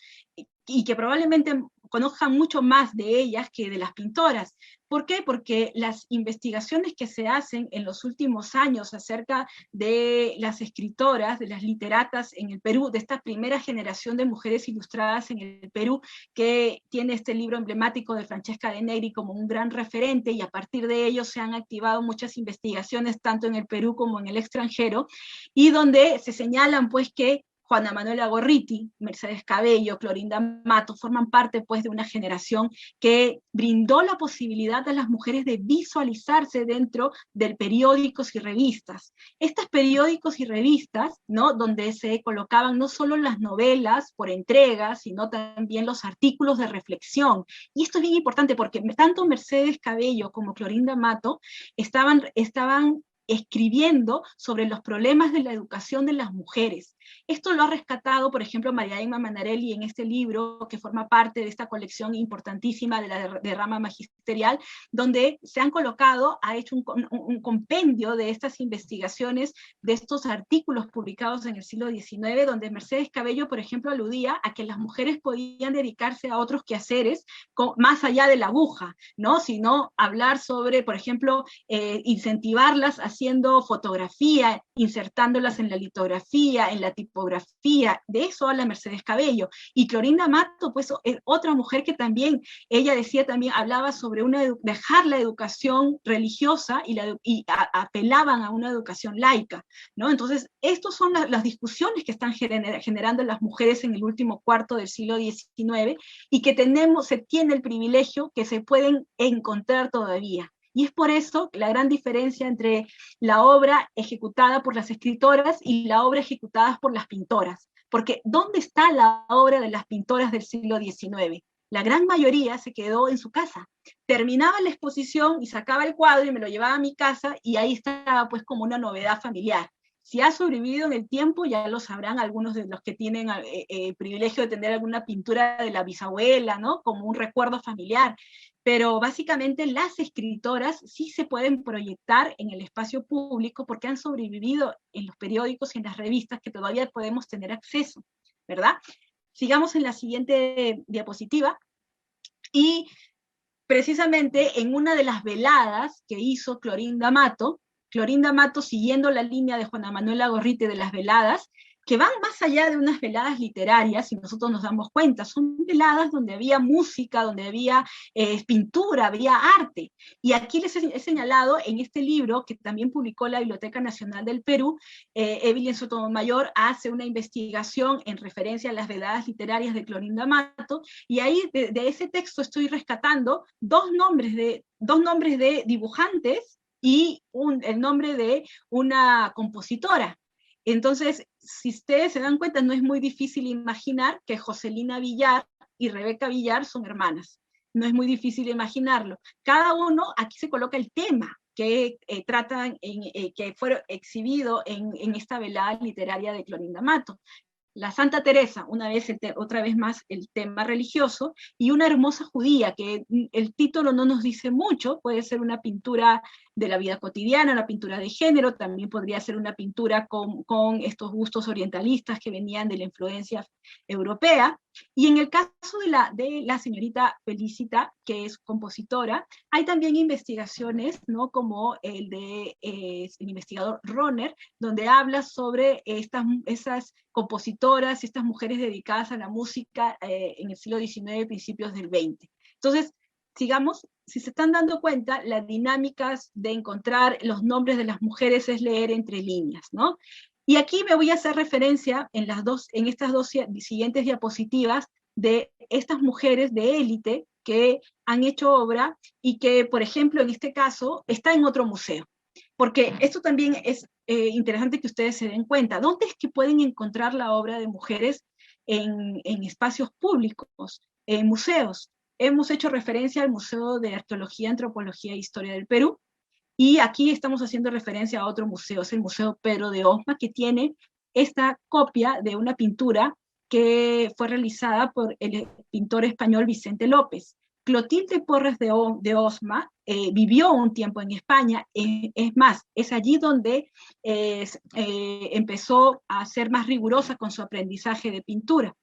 y que probablemente conozcan mucho más de ellas que de las pintoras. ¿Por qué? Porque las investigaciones que se hacen en los últimos años acerca de las escritoras, de las literatas en el Perú, de esta primera generación de mujeres ilustradas en el Perú, que tiene este libro emblemático de Francesca de Negri como un gran referente, y a partir de ello se han activado muchas investigaciones tanto en el Perú como en el extranjero, y donde se señalan pues que Juana Manuela Gorriti, Mercedes Cabello, Clorinda Mato, forman parte pues de una generación que brindó la posibilidad a las mujeres de visualizarse dentro de periódicos y revistas. Estos periódicos y revistas, ¿no?, donde se colocaban no solo las novelas por entregas, sino también los artículos de reflexión. Y esto es bien importante porque tanto Mercedes Cabello como Clorinda Mato estaban escribiendo sobre los problemas de la educación de las mujeres. Esto lo ha rescatado, por ejemplo, María Emma Manarelli en este libro, que forma parte de esta colección importantísima de la rama magisterial, donde se han colocado, ha hecho un compendio de estas investigaciones, de estos artículos publicados en el siglo XIX, donde Mercedes Cabello, por ejemplo, aludía a que las mujeres podían dedicarse a otros quehaceres más allá de la aguja, ¿no?, sino hablar sobre, por ejemplo, incentivarlas haciendo fotografía, insertándolas en la litografía, en la tipografía. De eso habla Mercedes Cabello. Y Clorinda Mato, pues, es otra mujer que también, ella decía también, hablaba sobre dejar la educación religiosa y apelaban a una educación laica, ¿no? Entonces, estas son las discusiones que están generando las mujeres en el último cuarto del siglo XIX y que se tiene el privilegio que se pueden encontrar todavía. Y es por eso la gran diferencia entre la obra ejecutada por las escritoras y la obra ejecutada por las pintoras. Porque ¿dónde está la obra de las pintoras del siglo XIX? La gran mayoría se quedó en su casa. Terminaba la exposición y sacaba el cuadro y me lo llevaba a mi casa y ahí estaba pues como una novedad familiar. Si ha sobrevivido en el tiempo, ya lo sabrán algunos de los que tienen el privilegio de tener alguna pintura de la bisabuela, ¿no?, como un recuerdo familiar. Pero básicamente las escritoras sí se pueden proyectar en el espacio público porque han sobrevivido en los periódicos y en las revistas que todavía podemos tener acceso, ¿verdad? Sigamos en la siguiente diapositiva. Y precisamente en una de las veladas que hizo Clorinda Mato, siguiendo la línea de Juana Manuela Gorriti de las veladas, que van más allá de unas veladas literarias, y nosotros nos damos cuenta, son veladas donde había música, donde había pintura, había arte. Y aquí les he señalado en este libro, que también publicó la Biblioteca Nacional del Perú, Evelyn Sotomayor hace una investigación en referencia a las veladas literarias de Clorinda Mato, y ahí de ese texto estoy rescatando dos nombres de dibujantes y el nombre de una compositora. Entonces, si ustedes se dan cuenta, no es muy difícil imaginar que Joselina Villar y Rebeca Villar son hermanas. No es muy difícil imaginarlo. Cada uno, aquí se coloca el tema que tratan, que fue exhibido en esta velada literaria de Clorinda Mato. La Santa Teresa, otra vez más el tema religioso, y una hermosa judía, que el título no nos dice mucho, puede ser una pintura de la vida cotidiana, una pintura de género, también podría ser una pintura con estos gustos orientalistas que venían de la influencia europea. Y en el caso de la señorita Felicita, que es compositora, hay también investigaciones, ¿no?, como el investigador Rohner, donde habla sobre esas compositoras, estas mujeres dedicadas a la música en el siglo XIX, principios del XX. Entonces, sigamos. Si se están dando cuenta, las dinámicas de encontrar los nombres de las mujeres es leer entre líneas, ¿no? Y aquí me voy a hacer referencia en estas dos siguientes diapositivas de estas mujeres de élite que han hecho obra y que, por ejemplo, en este caso, está en otro museo. Porque esto también es interesante que ustedes se den cuenta. ¿Dónde es que pueden encontrar la obra de mujeres en espacios públicos, en museos? Hemos hecho referencia al Museo de Arqueología, Antropología e Historia del Perú, y aquí estamos haciendo referencia a otro museo, es el Museo Pedro de Osma, que tiene esta copia de una pintura que fue realizada por el pintor español Vicente López. Clotilde Porras de Osma vivió un tiempo en España, es más, es allí donde empezó a ser más rigurosa con su aprendizaje de pintura.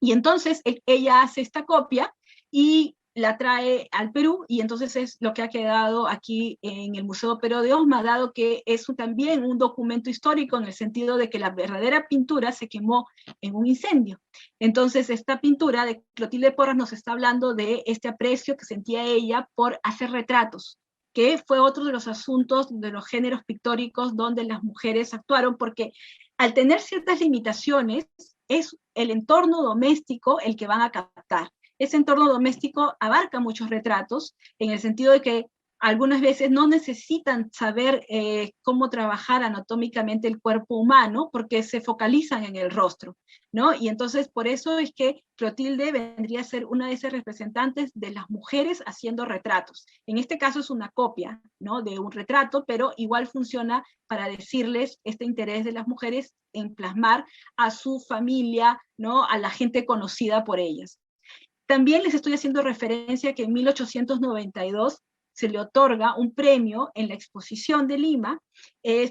Y entonces ella hace esta copia y la trae al Perú, y entonces es lo que ha quedado aquí en el Museo Pedro de Osma, dado que es también un documento histórico en el sentido de que la verdadera pintura se quemó en un incendio. Entonces esta pintura de Clotilde Porras nos está hablando de este aprecio que sentía ella por hacer retratos, que fue otro de los asuntos de los géneros pictóricos donde las mujeres actuaron, porque al tener ciertas limitaciones, es el entorno doméstico el que van a captar. Ese entorno doméstico abarca muchos retratos, en el sentido de que algunas veces no necesitan saber cómo trabajar anatómicamente el cuerpo humano, porque se focalizan en el rostro, ¿no? Y entonces por eso es que Clotilde vendría a ser una de esas representantes de las mujeres haciendo retratos. En este caso es una copia, ¿no?, de un retrato, pero igual funciona para decirles este interés de las mujeres en plasmar a su familia, ¿no?, a la gente conocida por ellas. También les estoy haciendo referencia que en 1892 se le otorga un premio en la exposición de Lima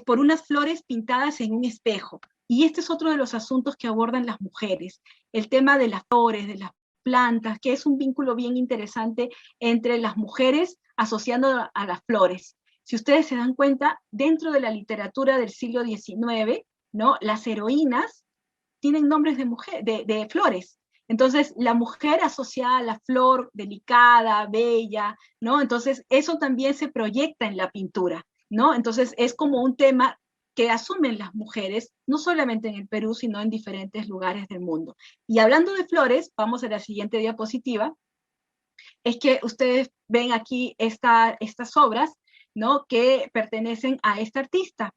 por unas flores pintadas en un espejo. Y este es otro de los asuntos que abordan las mujeres, el tema de las flores, de las plantas, que es un vínculo bien interesante entre las mujeres asociando a las flores. Si ustedes se dan cuenta, dentro de la literatura del siglo XIX, ¿no?, las heroínas tienen nombres de flores. Entonces, la mujer asociada a la flor, delicada, bella, ¿no? Entonces, eso también se proyecta en la pintura, ¿no? Entonces, es como un tema que asumen las mujeres, no solamente en el Perú, sino en diferentes lugares del mundo. Y hablando de flores, vamos a la siguiente diapositiva, es que ustedes ven aquí estas obras, ¿no?, que pertenecen a esta artista,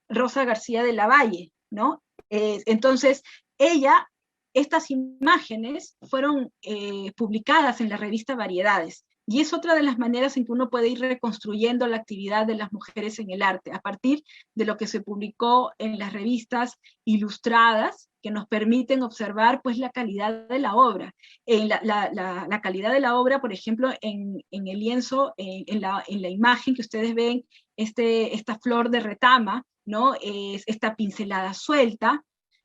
Rosa García de la Valle, ¿no? Entonces, estas imágenes fueron publicadas en la revista Variedades, y es otra de las maneras en que uno puede ir reconstruyendo la actividad de las mujeres en el arte, a partir de lo que se publicó en las revistas ilustradas, que nos permiten observar pues la calidad de la obra. La calidad de la obra, por ejemplo, en el lienzo, en la imagen que ustedes ven, esta flor de retama, ¿no?, es esta pincelada suelta,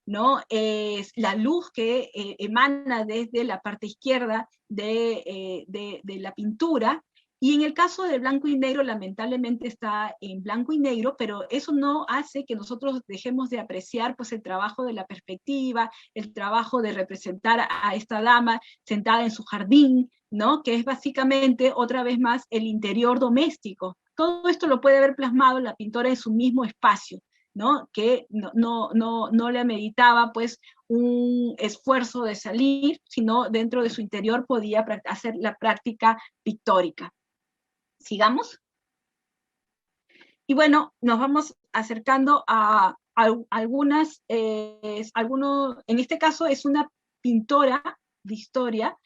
¿no?, es la luz que emana desde la parte izquierda de la pintura, y en el caso de blanco y negro, lamentablemente está en blanco y negro, pero eso no hace que nosotros dejemos de apreciar pues el trabajo de la perspectiva, el trabajo de representar a esta dama sentada en su jardín, ¿no?, que es básicamente, otra vez más, el interior doméstico. Todo esto lo puede ver plasmado la pintora en su mismo espacio, ¿no?, que no le meditaba pues un esfuerzo de salir, sino dentro de su interior podía hacer la práctica pictórica. Sigamos. Y bueno, nos vamos acercando a algunas, en este caso es una pintora de historia,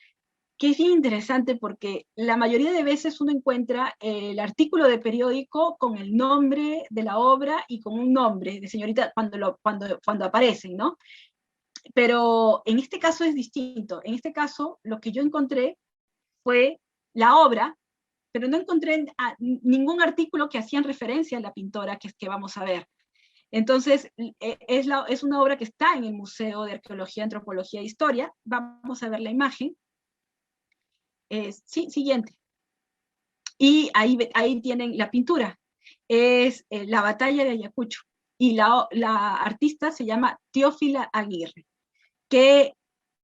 que es bien interesante porque la mayoría de veces uno encuentra el artículo de periódico con el nombre de la obra y con un nombre de señorita cuando aparecen, ¿no? Pero en este caso es distinto. En este caso, lo que yo encontré fue la obra, pero no encontré ningún artículo que hacían referencia a la pintora que vamos a ver. Entonces, es una obra que está en el Museo de Arqueología, Antropología e Historia. Vamos a ver la imagen. Sí, siguiente. Y ahí tienen la pintura. Es la batalla de Ayacucho. Y la artista se llama Teófila Aguirre, que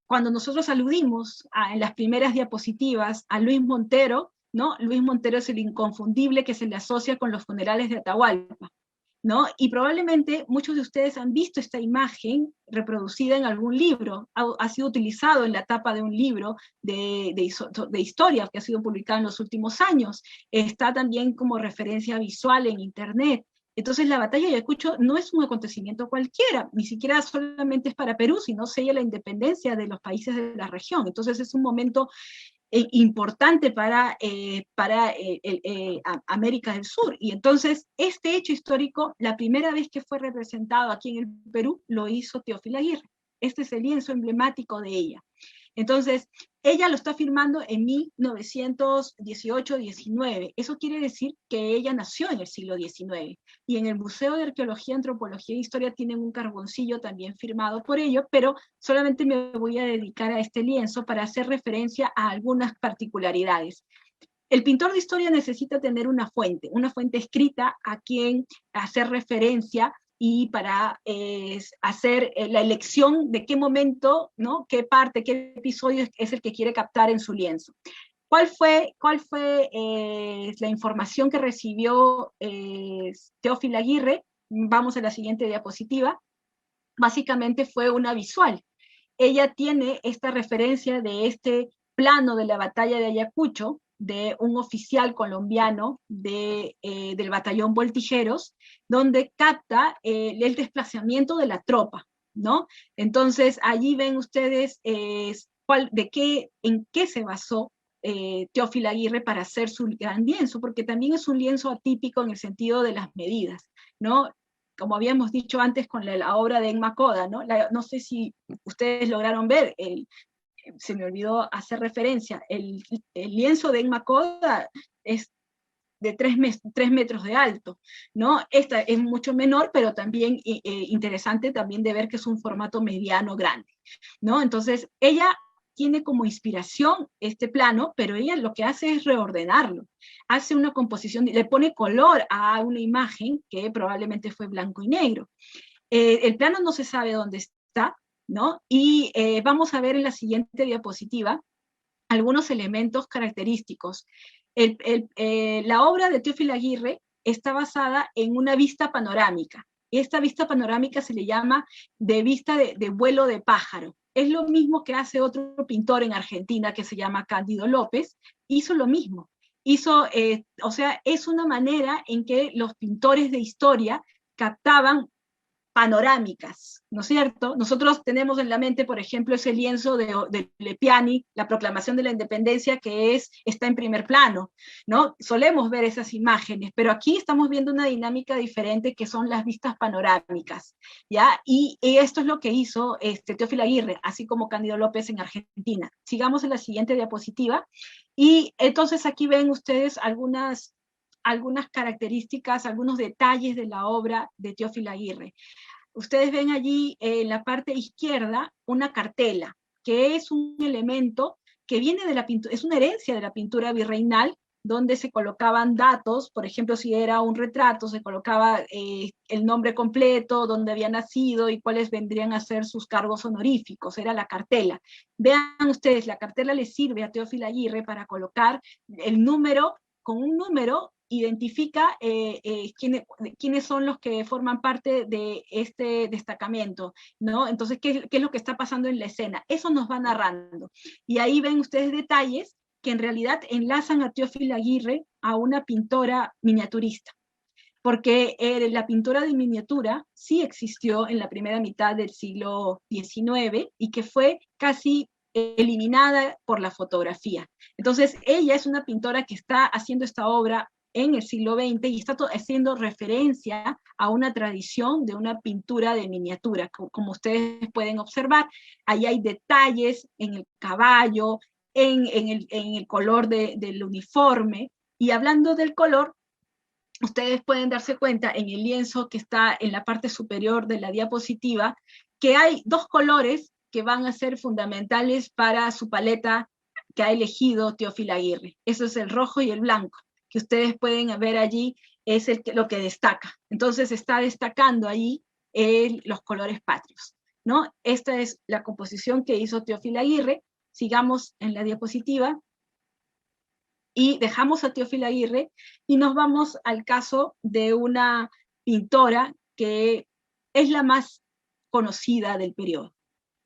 cuando nosotros aludimos en las primeras diapositivas a Luis Montero, ¿no? Luis Montero es el inconfundible que se le asocia con los funerales de Atahualpa. ¿no? Y probablemente muchos de ustedes han visto esta imagen reproducida en algún libro, ha sido utilizado en la tapa de un libro de historia que ha sido publicado en los últimos años, está también como referencia visual en internet. Entonces la batalla de Ayacucho no es un acontecimiento cualquiera, ni siquiera solamente es para Perú, sino sella la independencia de los países de la región. Entonces es un momento importante para América del Sur. Y entonces, este hecho histórico, la primera vez que fue representado aquí en el Perú, lo hizo Teófila Aguirre. Este es el lienzo emblemático de ella. Entonces, ella lo está firmando en 1918-19. Eso quiere decir que ella nació en el siglo XIX. Y en el Museo de Arqueología, Antropología e Historia tienen un carboncillo también firmado por ello, pero solamente me voy a dedicar a este lienzo para hacer referencia a algunas particularidades. El pintor de historia necesita tener una fuente escrita a quien hacer referencia y para hacer la elección de qué momento, ¿no? Qué parte, qué episodio es el que quiere captar en su lienzo. ¿Cuál fue la información que recibió Teófila Aguirre? Vamos a la siguiente diapositiva. Básicamente fue una visual. Ella tiene esta referencia de este plano de la batalla de Ayacucho, de un oficial colombiano del batallón Voltijeros, donde capta el desplazamiento de la tropa, ¿no? Entonces, allí ven ustedes en qué se basó Teófila Aguirre para hacer su gran lienzo, porque también es un lienzo atípico en el sentido de las medidas, ¿no? Como habíamos dicho antes con la obra de Enma Koda, ¿no? No sé si ustedes lograron ver se me olvidó hacer referencia, el lienzo de Enma Koda es de 3 metros de alto, ¿no? Esta es mucho menor, pero también interesante también de ver que es un formato mediano grande, ¿no? Entonces, ella tiene como inspiración este plano, pero ella lo que hace es reordenarlo, hace una composición, le pone color a una imagen que probablemente fue blanco y negro. El plano no se sabe dónde está, ¿no? Y vamos a ver en la siguiente diapositiva algunos elementos característicos. La obra de Teófila Aguirre está basada en una vista panorámica. Esta vista panorámica se le llama de vista de vuelo de pájaro. Es lo mismo que hace otro pintor en Argentina que se llama Cándido López, hizo lo mismo. O sea, es una manera en que los pintores de historia captaban panorámicas, ¿no es cierto? Nosotros tenemos en la mente, por ejemplo, ese lienzo de Lepiani, la proclamación de la independencia, que está en primer plano, ¿no? Solemos ver esas imágenes, pero aquí estamos viendo una dinámica diferente que son las vistas panorámicas, ¿ya? Y esto es lo que hizo Teófila Aguirre, así como Cándido López en Argentina. Sigamos en la siguiente diapositiva, y entonces aquí ven ustedes algunas características, algunos detalles de la obra de Teófila Aguirre. Ustedes ven allí en la parte izquierda una cartela, que es un elemento que viene de la pintura, es una herencia de la pintura virreinal, donde se colocaban datos, por ejemplo, si era un retrato, se colocaba el nombre completo, dónde había nacido y cuáles vendrían a ser sus cargos honoríficos, era la cartela. Vean ustedes, la cartela le sirve a Teófila Aguirre para colocar el número, con un número identifica quiénes son los que forman parte de este destacamento, ¿no? Entonces, ¿qué es lo que está pasando en la escena? Eso nos va narrando. Y ahí ven ustedes detalles que en realidad enlazan a Teófila Aguirre a una pintora miniaturista, porque la pintura de miniatura sí existió en la primera mitad del siglo XIX y que fue casi eliminada por la fotografía. Entonces, ella es una pintora que está haciendo esta obra en el siglo XX y está haciendo referencia a una tradición de una pintura de miniatura. Como ustedes pueden observar, ahí hay detalles en el caballo, en el color del uniforme. Y hablando del color, ustedes pueden darse cuenta en el lienzo que está en la parte superior de la diapositiva, que hay dos colores que van a ser fundamentales para su paleta que ha elegido Teófila Aguirre. Eso es el rojo y el blanco, que ustedes pueden ver allí, es lo que destaca. Entonces está destacando allí los colores patrios, ¿no? Esta es la composición que hizo Teófila Aguirre. Sigamos en la diapositiva. Y dejamos a Teófila Aguirre y nos vamos al caso de una pintora que es la más conocida del periodo,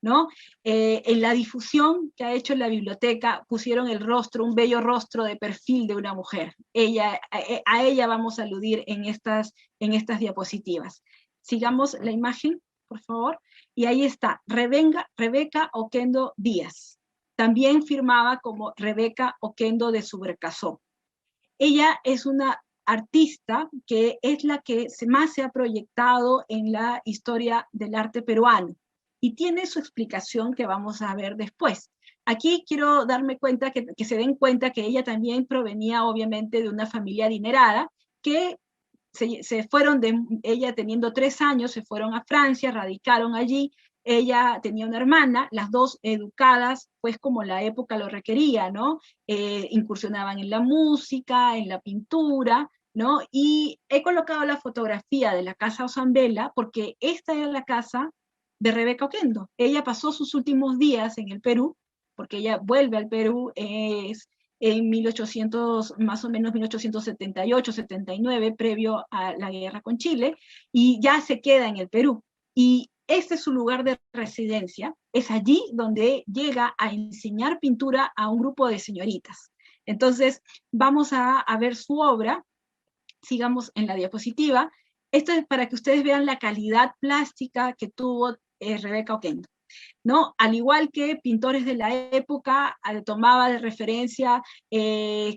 ¿no? En la difusión que ha hecho en la biblioteca pusieron el rostro, un bello rostro de perfil de una mujer. A ella vamos a aludir en estas diapositivas. Sigamos la imagen, por favor. Y ahí está, Rebeca Oquendo Díaz. También firmaba como Rebeca Oquendo de Subercaseaux. Ella es una artista que es la que más se ha proyectado en la historia del arte peruano y tiene su explicación que vamos a ver después. Aquí quiero darme cuenta, que se den cuenta que ella también provenía obviamente de una familia adinerada que se fueron ella teniendo 3 años, se fueron a Francia, radicaron allí. Ella tenía una hermana, las dos educadas, pues como la época lo requería, ¿no? Incursionaban en la música, en la pintura, ¿no? Y he colocado la fotografía de la casa Osambela porque esta era la casa de Rebeca Oquendo. Ella pasó sus últimos días en el Perú, porque ella vuelve al Perú, en 1800, más o menos 1878, 79, previo a la guerra con Chile, y ya se queda en el Perú. Y este es su lugar de residencia, es allí donde llega a enseñar pintura a un grupo de señoritas. Entonces, vamos a ver su obra, sigamos en la diapositiva. Esto es para que ustedes vean la calidad plástica que tuvo Rebeca Oquendo, ¿no? Al igual que pintores de la época, tomaba de referencia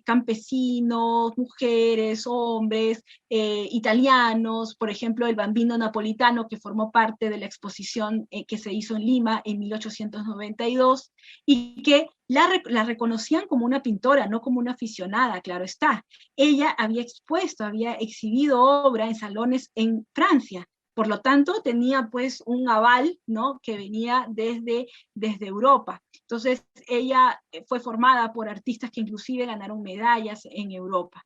campesinos, mujeres, hombres, italianos, por ejemplo, el Bambino Napolitano, que formó parte de la exposición que se hizo en Lima en 1892, y que la reconocían como una pintora, no como una aficionada, claro está. Ella había expuesto, había exhibido obra en salones en Francia. Por lo tanto, tenía pues un aval, ¿no? Que venía desde Europa. Entonces, ella fue formada por artistas que inclusive ganaron medallas en Europa.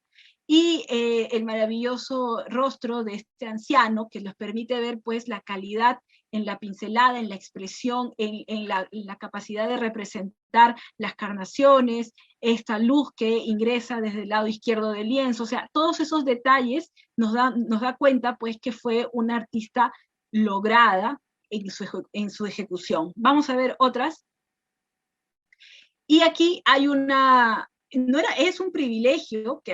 Y el maravilloso rostro de este anciano que nos permite ver pues la calidad en la pincelada, en la expresión, en la capacidad de representar las carnaciones, esta luz que ingresa desde el lado izquierdo del lienzo, o sea, todos esos detalles nos da cuenta pues que fue una artista lograda en su ejecución. Vamos a ver otras. Y aquí hay es un privilegio que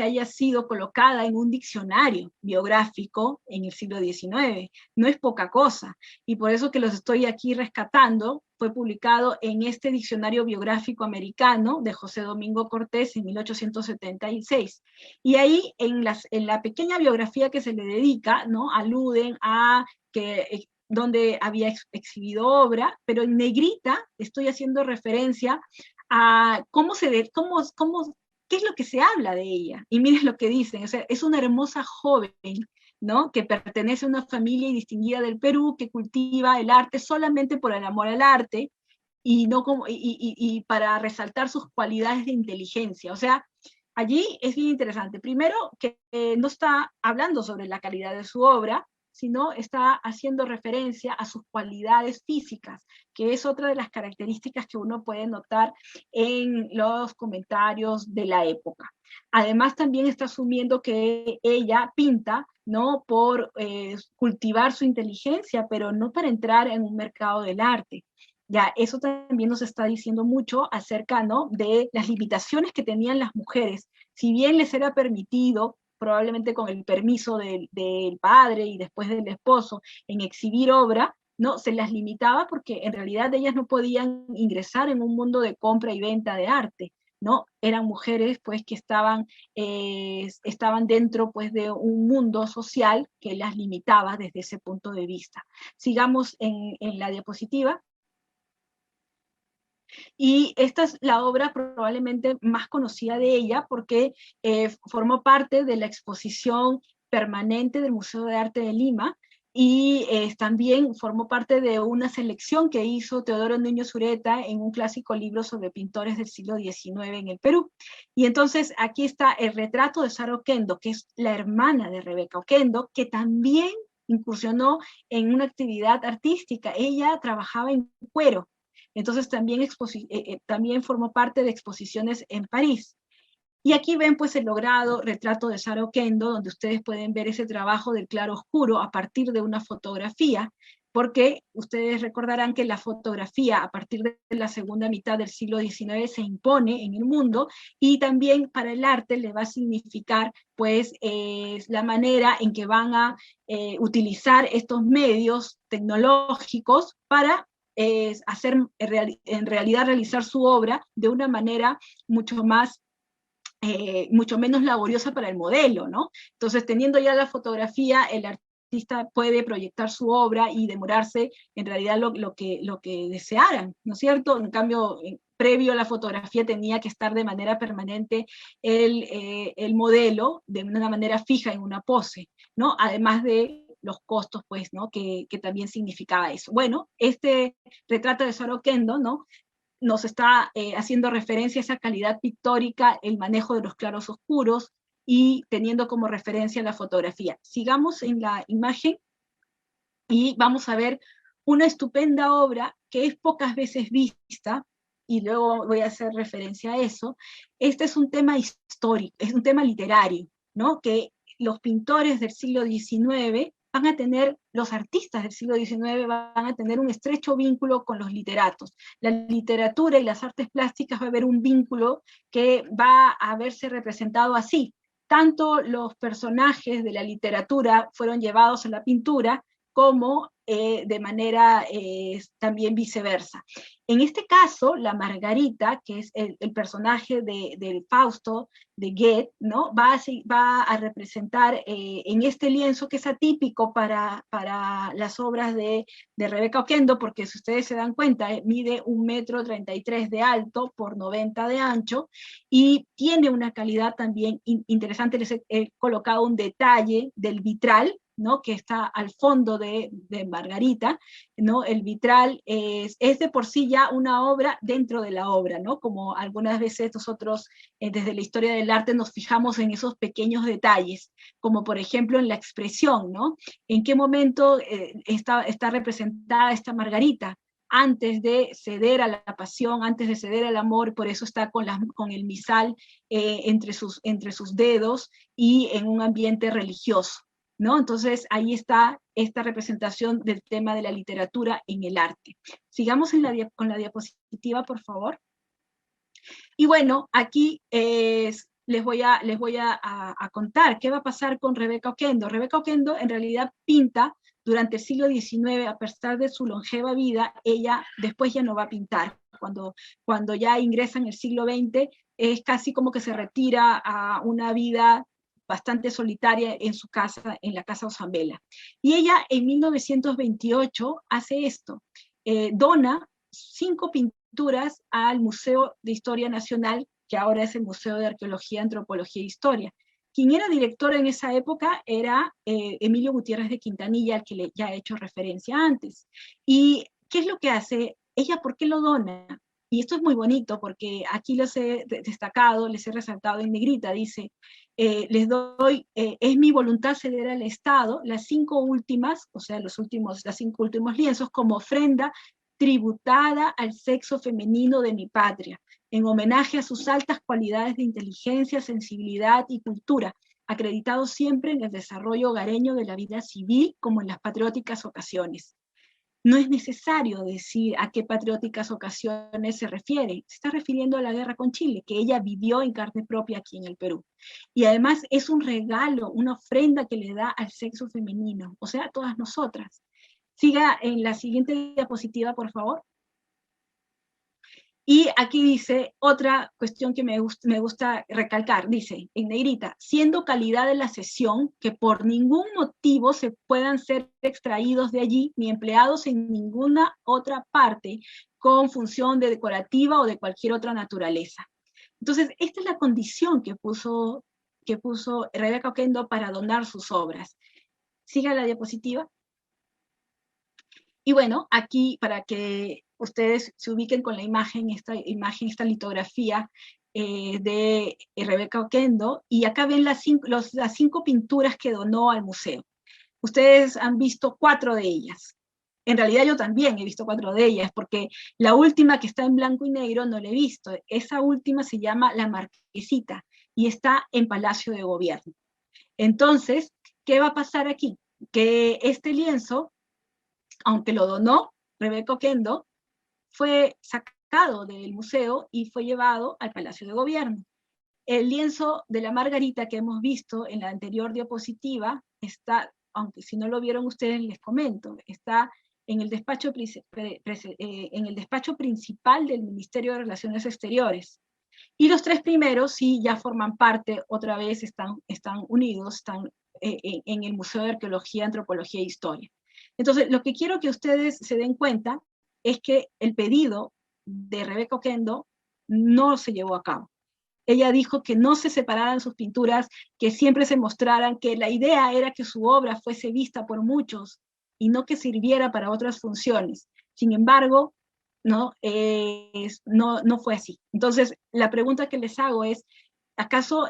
haya sido colocada en un diccionario biográfico en el siglo XIX. No es poca cosa. Y por eso que los estoy aquí rescatando, fue publicado en este diccionario biográfico americano de José Domingo Cortés en 1876. Y ahí, en la pequeña biografía que se le dedica, ¿no? Aluden a que donde había exhibido obra, pero en negrita estoy haciendo referencia a qué es lo que se habla de ella. Y miren lo que dicen, o sea, es una hermosa joven, ¿no? Que pertenece a una familia distinguida del Perú, que cultiva el arte solamente por el amor al arte y, no como, y para resaltar sus cualidades de inteligencia. O sea, allí es bien interesante. Primero, que no está hablando sobre la calidad de su obra, sino está haciendo referencia a sus cualidades físicas, que es otra de las características que uno puede notar en los comentarios de la época. Además, también está asumiendo que ella pinta, ¿no? Por cultivar su inteligencia, pero no para entrar en un mercado del arte. Ya, eso también nos está diciendo mucho acerca, ¿no? De las limitaciones que tenían las mujeres. Si bien les era permitido, probablemente con el permiso del padre y después del esposo, en exhibir obra, ¿no? Se las limitaba porque en realidad ellas no podían ingresar en un mundo de compra y venta de arte, ¿no? Eran mujeres pues que estaban dentro pues de un mundo social que las limitaba desde ese punto de vista. Sigamos en la diapositiva. Y esta es la obra probablemente más conocida de ella porque formó parte de la exposición permanente del Museo de Arte de Lima y también formó parte de una selección que hizo Teodoro Núñez Ureta en un clásico libro sobre pintores del siglo XIX en el Perú. Y entonces aquí está el retrato de Sara Oquendo, que es la hermana de Rebeca Oquendo, que también incursionó en una actividad artística. Ella trabajaba en cuero. Entonces también formó parte de exposiciones en París. Y aquí ven pues el logrado retrato de Sara Oquendo, donde ustedes pueden ver ese trabajo del claro oscuro a partir de una fotografía, porque ustedes recordarán que la fotografía a partir de la segunda mitad del siglo XIX se impone en el mundo, y también para el arte le va a significar pues la manera en que van a utilizar estos medios tecnológicos para hacer en realidad realizar su obra de una manera mucho mucho menos laboriosa para el modelo, ¿no? Entonces, teniendo ya la fotografía, el artista puede proyectar su obra y demorarse en realidad lo que desearan, ¿no es cierto? En cambio, previo a la fotografía tenía que estar de manera permanente el modelo de una manera fija en una pose, ¿no? Además de los costos, pues, ¿no? Que también significaba eso. Bueno, este retrato de Sara Oquendo, ¿no? Nos está haciendo referencia a esa calidad pictórica, el manejo de los claros oscuros y teniendo como referencia la fotografía. Sigamos en la imagen y vamos a ver una estupenda obra que es pocas veces vista, y luego voy a hacer referencia a eso. Este es un tema histórico, es un tema literario, ¿no? Que los pintores del siglo XIX van a tener, los artistas del siglo XIX van a tener un estrecho vínculo con los literatos. La literatura y las artes plásticas va a haber un vínculo que va a verse representado así. Tanto los personajes de la literatura fueron llevados a la pintura, como de manera también viceversa. En este caso, la Margarita, que es el personaje del Fausto de Goethe, ¿no? va a representar en este lienzo, que es atípico para las obras de Rebeca Oquendo, porque si ustedes se dan cuenta, mide 1,33 m de alto por 90 de ancho, y tiene una calidad también interesante. Les he colocado un detalle del vitral, ¿no? Que está al fondo de Margarita, ¿no? El vitral es de por sí ya una obra dentro de la obra, ¿no? Como algunas veces nosotros desde la historia del arte nos fijamos en esos pequeños detalles, como por ejemplo en la expresión, ¿no? ¿En qué momento está representada esta Margarita? Antes de ceder a la pasión, antes de ceder al amor, por eso está con el misal entre sus dedos y en un ambiente religioso, ¿no? Entonces ahí está esta representación del tema de la literatura en el arte. Sigamos con la diapositiva, por favor. Y bueno, aquí les voy a contar qué va a pasar con Rebeca Oquendo. Rebeca Oquendo en realidad pinta durante el siglo XIX, a pesar de su longeva vida. Ella después ya no va a pintar. Cuando ya ingresa en el siglo XX, es casi como que se retira a una vida bastante solitaria en su casa, en la casa Osambela. Y ella en 1928 hace esto, dona 5 pinturas al Museo de Historia Nacional, que ahora es el Museo de Arqueología, Antropología e Historia. Quien era director en esa época era Emilio Gutiérrez de Quintanilla, al que ya he hecho referencia antes. ¿Y qué es lo que hace? Ella, ¿por qué lo dona? Y esto es muy bonito, porque aquí los he destacado, les he resaltado en negrita. Dice, les doy, es mi voluntad ceder al Estado las 5 últimas, o sea, los 5 últimos lienzos, como ofrenda tributada al sexo femenino de mi patria, en homenaje a sus altas cualidades de inteligencia, sensibilidad y cultura, acreditados siempre en el desarrollo hogareño de la vida civil como en las patrióticas ocasiones. No es necesario decir a qué patrióticas ocasiones se refiere. Se está refiriendo a la guerra con Chile, que ella vivió en carne propia aquí en el Perú. Y además es un regalo, una ofrenda que le da al sexo femenino, o sea, a todas nosotras. Siga en la siguiente diapositiva, por favor. Y aquí dice otra cuestión que me gusta recalcar, dice en negrita, siendo calidad de la sesión que por ningún motivo se puedan ser extraídos de allí ni empleados en ninguna otra parte con función de decorativa o de cualquier otra naturaleza. Entonces, esta es la condición que puso Rebeca Oquendo para donar sus obras. Siga la diapositiva. Y bueno, aquí para que ustedes se ubiquen con la imagen, esta litografía de Rebeca Oquendo, y acá ven las 5 pinturas que donó al museo. Ustedes han visto 4 de ellas. En realidad yo también he visto 4 de ellas, porque la última que está en blanco y negro no la he visto. Esa última se llama La Marquesita, y está en Palacio de Gobierno. Entonces, ¿qué va a pasar aquí? Que este lienzo, aunque lo donó Rebecca Oquendo, fue sacado del museo y fue llevado al Palacio de Gobierno. El lienzo de la Margarita que hemos visto en la anterior diapositiva está, aunque si no lo vieron ustedes les comento, está en el despacho principal del Ministerio de Relaciones Exteriores. Y los tres primeros sí ya forman parte, otra vez están unidos, están en el Museo de Arqueología, Antropología e Historia. Entonces, lo que quiero que ustedes se den cuenta es que el pedido de Rebecca Oquendo no se llevó a cabo. Ella dijo que no se separaran sus pinturas, que siempre se mostraran, que la idea era que su obra fuese vista por muchos y no que sirviera para otras funciones. Sin embargo, no fue así. Entonces, la pregunta que les hago es, ¿acaso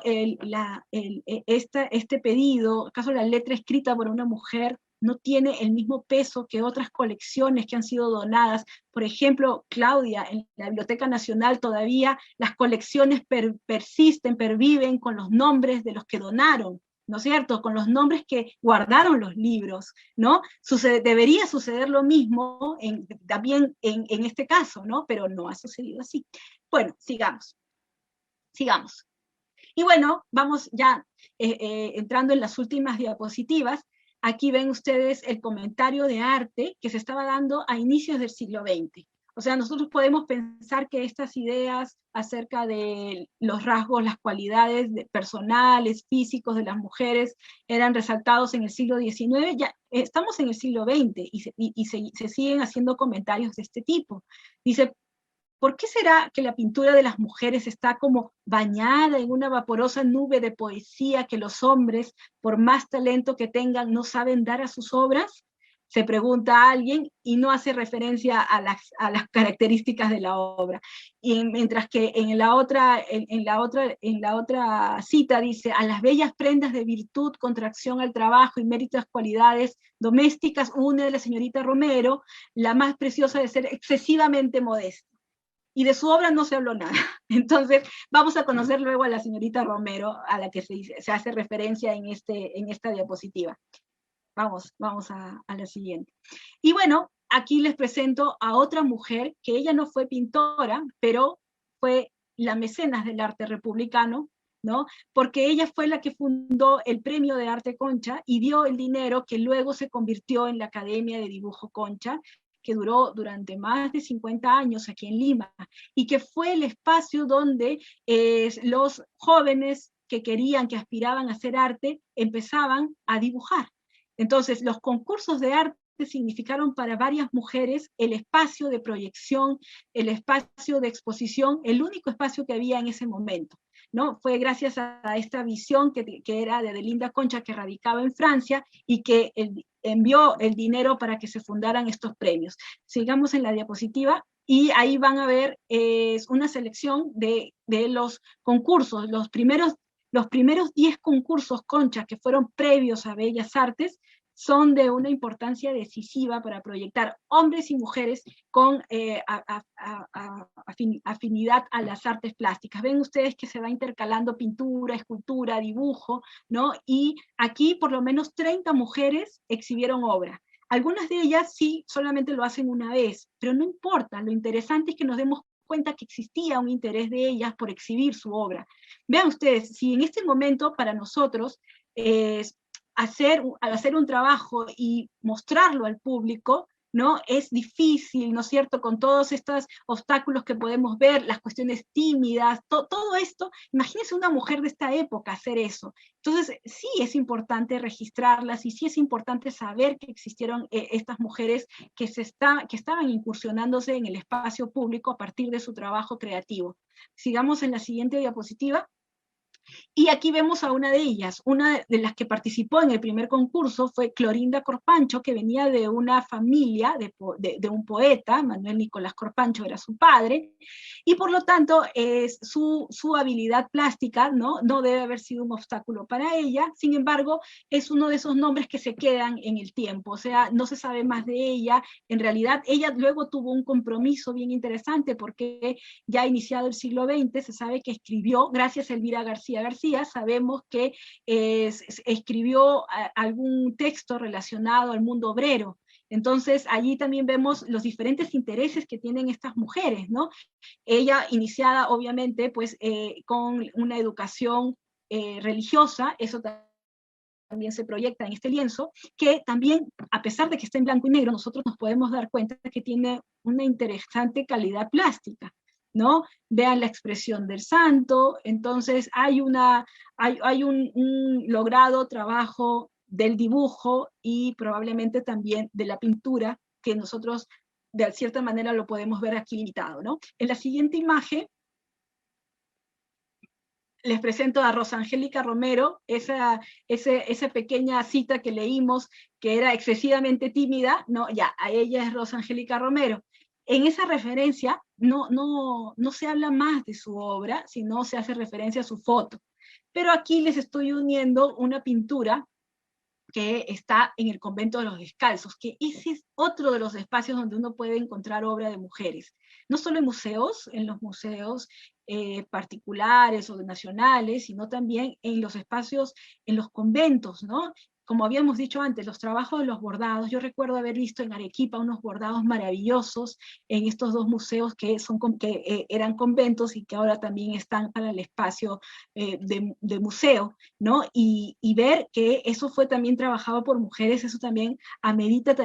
este pedido, acaso la letra escrita por una mujer no tiene el mismo peso que otras colecciones que han sido donadas? Por ejemplo, Claudia, en la Biblioteca Nacional todavía las colecciones persisten, perviven con los nombres de los que donaron, ¿no es cierto? Con los nombres que guardaron los libros, ¿no? Debería suceder lo mismo también en este caso, ¿no? Pero no ha sucedido así. Bueno, sigamos. Y bueno, vamos ya entrando en las últimas diapositivas. Aquí ven ustedes el comentario de arte que se estaba dando a inicios del siglo XX. O sea, nosotros podemos pensar que estas ideas acerca de los rasgos, las cualidades personales, físicos de las mujeres eran resaltados en el siglo XIX. Ya estamos en el siglo XX y se siguen haciendo comentarios de este tipo. Dice, ¿por qué será que la pintura de las mujeres está como bañada en una vaporosa nube de poesía que los hombres, por más talento que tengan, no saben dar a sus obras? Se pregunta alguien y no hace referencia a las características de la obra. Y mientras que en la otra cita dice, a las bellas prendas de virtud, contracción al trabajo y méritas cualidades domésticas, une de la señorita Romero, la más preciosa de ser excesivamente modesta. Y de su obra no se habló nada. Entonces, vamos a conocer luego a la señorita Romero, a la que se hace referencia en esta diapositiva. Vamos a la siguiente. Y bueno, aquí les presento a otra mujer, que ella no fue pintora, pero fue la mecenas del arte republicano, ¿no? Porque ella fue la que fundó el Premio de Arte Concha y dio el dinero que luego se convirtió en la Academia de Dibujo Concha, que duró durante más de 50 años aquí en Lima, y que fue el espacio donde los jóvenes que querían, que aspiraban a hacer arte, empezaban a dibujar. Entonces, los concursos de arte significaron para varias mujeres el espacio de proyección, el espacio de exposición, el único espacio que había en ese momento, ¿no? Fue gracias a esta visión que era de Delinda Concha, que radicaba en Francia y que envió el dinero para que se fundaran estos premios. Sigamos en la diapositiva y ahí van a ver una selección de los concursos, los primeros 10 concursos Concha que fueron previos a Bellas Artes son de una importancia decisiva para proyectar hombres y mujeres con afinidad a las artes plásticas. Ven ustedes que se va intercalando pintura, escultura, dibujo, ¿no? Y aquí por lo menos 30 mujeres exhibieron obra. Algunas de ellas sí, solamente lo hacen una vez, pero no importa, lo interesante es que nos demos cuenta que existía un interés de ellas por exhibir su obra. Vean ustedes, si en este momento para nosotros al hacer un trabajo y mostrarlo al público, ¿no? Es difícil, ¿no es cierto? Con todos estos obstáculos que podemos ver, las cuestiones tímidas, todo esto, imagínense una mujer de esta época hacer eso. Entonces, sí es importante registrarlas y sí es importante saber que existieron estas mujeres que estaban incursionándose en el espacio público a partir de su trabajo creativo. Sigamos en la siguiente diapositiva. Y aquí vemos a una de ellas, una de las que participó en el primer concurso fue Clorinda Corpancho, que venía de una familia de un poeta, Manuel Nicolás Corpancho era su padre, y por lo tanto su habilidad plástica no debe haber sido un obstáculo para ella. Sin embargo, es uno de esos nombres que se quedan en el tiempo, o sea, no se sabe más de ella. En realidad, ella luego tuvo un compromiso bien interesante, porque ya iniciado el siglo XX, se sabe que escribió, gracias a Elvira García García García, sabemos que escribió algún texto relacionado al mundo obrero. Entonces, allí también vemos los diferentes intereses que tienen estas mujeres, ¿no? Ella iniciada, obviamente, pues, con una educación religiosa, eso también se proyecta en este lienzo, que también, a pesar de que está en blanco y negro, nosotros nos podemos dar cuenta que tiene una interesante calidad plástica, ¿no? Vean la expresión del santo, entonces hay un logrado trabajo del dibujo y probablemente también de la pintura, que nosotros de cierta manera lo podemos ver aquí limitado, ¿no? En la siguiente imagen les presento a Rosa Angélica Romero, esa pequeña cita que leímos, que era excesivamente tímida, no, ya, a ella es Rosa Angélica Romero. En esa referencia no se habla más de su obra, sino se hace referencia a su foto. Pero aquí les estoy uniendo una pintura que está en el Convento de los Descalzos, que ese es otro de los espacios donde uno puede encontrar obra de mujeres. No solo en los museos particulares o nacionales, sino también en los espacios, en los conventos, ¿no? Como habíamos dicho antes, los trabajos de los bordados, yo recuerdo haber visto en Arequipa unos bordados maravillosos en estos dos museos que eran conventos y que ahora también están para el espacio de museo, ¿no? Y ver que eso fue también trabajado por mujeres, eso también ameritaría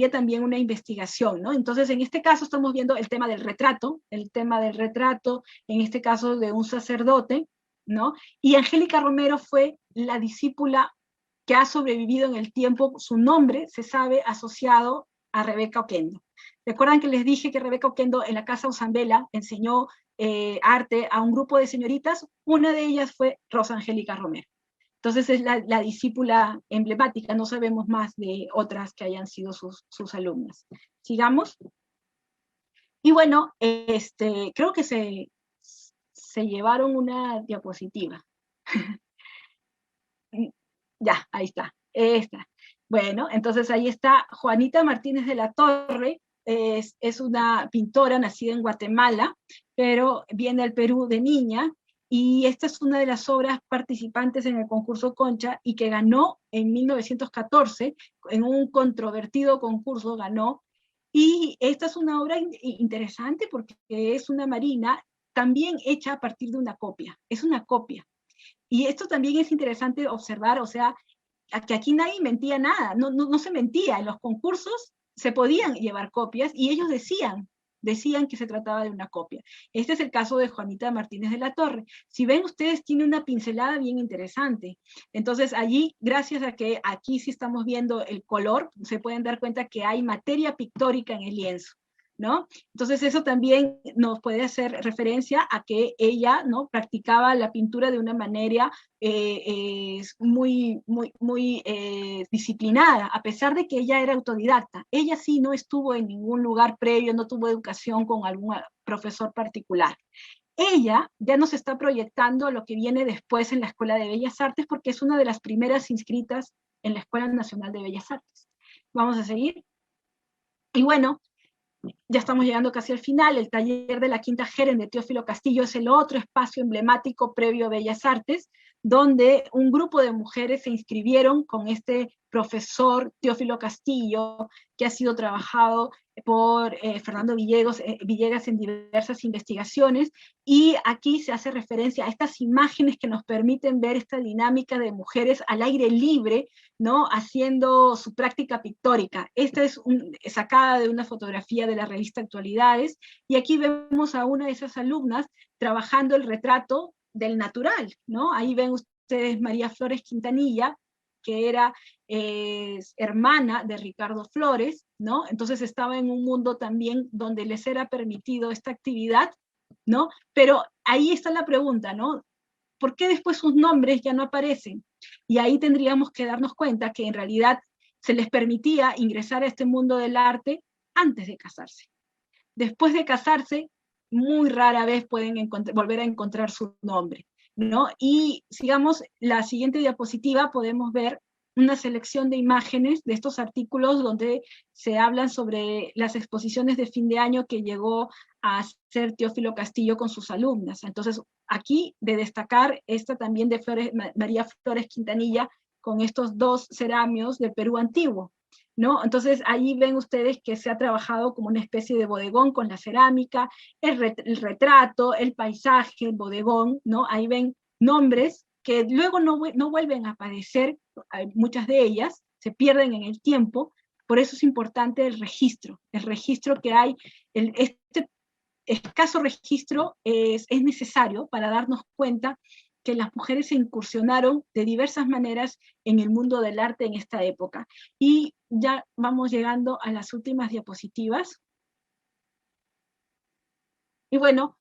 también una investigación, ¿no? Entonces, en este caso estamos viendo el tema del retrato, en este caso de un sacerdote, ¿no? Y Angélica Romero fue la discípula que ha sobrevivido en el tiempo. Su nombre se sabe asociado a Rebeca Oquendo. ¿Recuerdan que les dije que Rebeca Oquendo en la Casa Usambela enseñó arte a un grupo de señoritas? Una de ellas fue Rosa Angélica Romero. Entonces es la discípula emblemática, no sabemos más de otras que hayan sido sus alumnas. Sigamos. Y bueno, creo que se llevaron una diapositiva. Ya, ahí está. Esta. Bueno, entonces ahí está Juanita Martínez de la Torre, es una pintora nacida en Guatemala, pero viene al Perú de niña, y esta es una de las obras participantes en el concurso Concha y que ganó en 1914, en un controvertido concurso ganó, y esta es una obra interesante porque es una marina también hecha a partir de una copia, es una copia. Y esto también es interesante observar, o sea, que aquí nadie mentía nada, no se mentía, en los concursos se podían llevar copias y ellos decían que se trataba de una copia. Este es el caso de Juanita Martínez de la Torre. Si ven ustedes, tiene una pincelada bien interesante. Entonces allí, gracias a que aquí sí estamos viendo el color, se pueden dar cuenta que hay materia pictórica en el lienzo, ¿no? Entonces eso también nos puede hacer referencia a que ella, ¿no?, practicaba la pintura de una manera muy disciplinada, a pesar de que ella era autodidacta. Ella sí no estuvo en ningún lugar previo, no tuvo educación con algún profesor particular. Ella ya nos está proyectando a lo que viene después en la Escuela de Bellas Artes, porque es una de las primeras inscritas en la Escuela Nacional de Bellas Artes. Vamos a seguir. Y bueno, ya estamos llegando casi al final. El taller de la Quinta Jeren de Teófilo Castillo es el otro espacio emblemático previo a Bellas Artes, donde un grupo de mujeres se inscribieron con este profesor Teófilo Castillo, que ha sido trabajado por Fernando Villegas en diversas investigaciones, y aquí se hace referencia a estas imágenes que nos permiten ver esta dinámica de mujeres al aire libre, ¿no?, haciendo su práctica pictórica. Esta es sacada de una fotografía de la revista Actualidades, y aquí vemos a una de esas alumnas trabajando el retrato del natural, ¿no? Ahí ven ustedes María Flores Quintanilla, que era hermana de Ricardo Flores, ¿no? Entonces estaba en un mundo también donde les era permitido esta actividad, ¿no? Pero ahí está la pregunta, ¿no? ¿Por qué después sus nombres ya no aparecen? Y ahí tendríamos que darnos cuenta que en realidad se les permitía ingresar a este mundo del arte antes de casarse. Después de casarse, muy rara vez pueden volver a encontrar su nombre, ¿no? Y sigamos, la siguiente diapositiva podemos ver una selección de imágenes de estos artículos donde se hablan sobre las exposiciones de fin de año que llegó a hacer Teófilo Castillo con sus alumnas. Entonces, aquí de destacar esta también de María Flores Quintanilla, con estos dos ceramios del Perú antiguo, ¿no? Entonces, ahí ven ustedes que se ha trabajado como una especie de bodegón con la cerámica, el retrato, el paisaje, el bodegón, ¿no? Ahí ven nombres que luego no vuelven a aparecer, muchas de ellas se pierden en el tiempo. Por eso es importante el registro que hay, este escaso registro es necesario para darnos cuenta que las mujeres se incursionaron de diversas maneras en el mundo del arte en esta época. Y ya vamos llegando a las últimas diapositivas. Y bueno,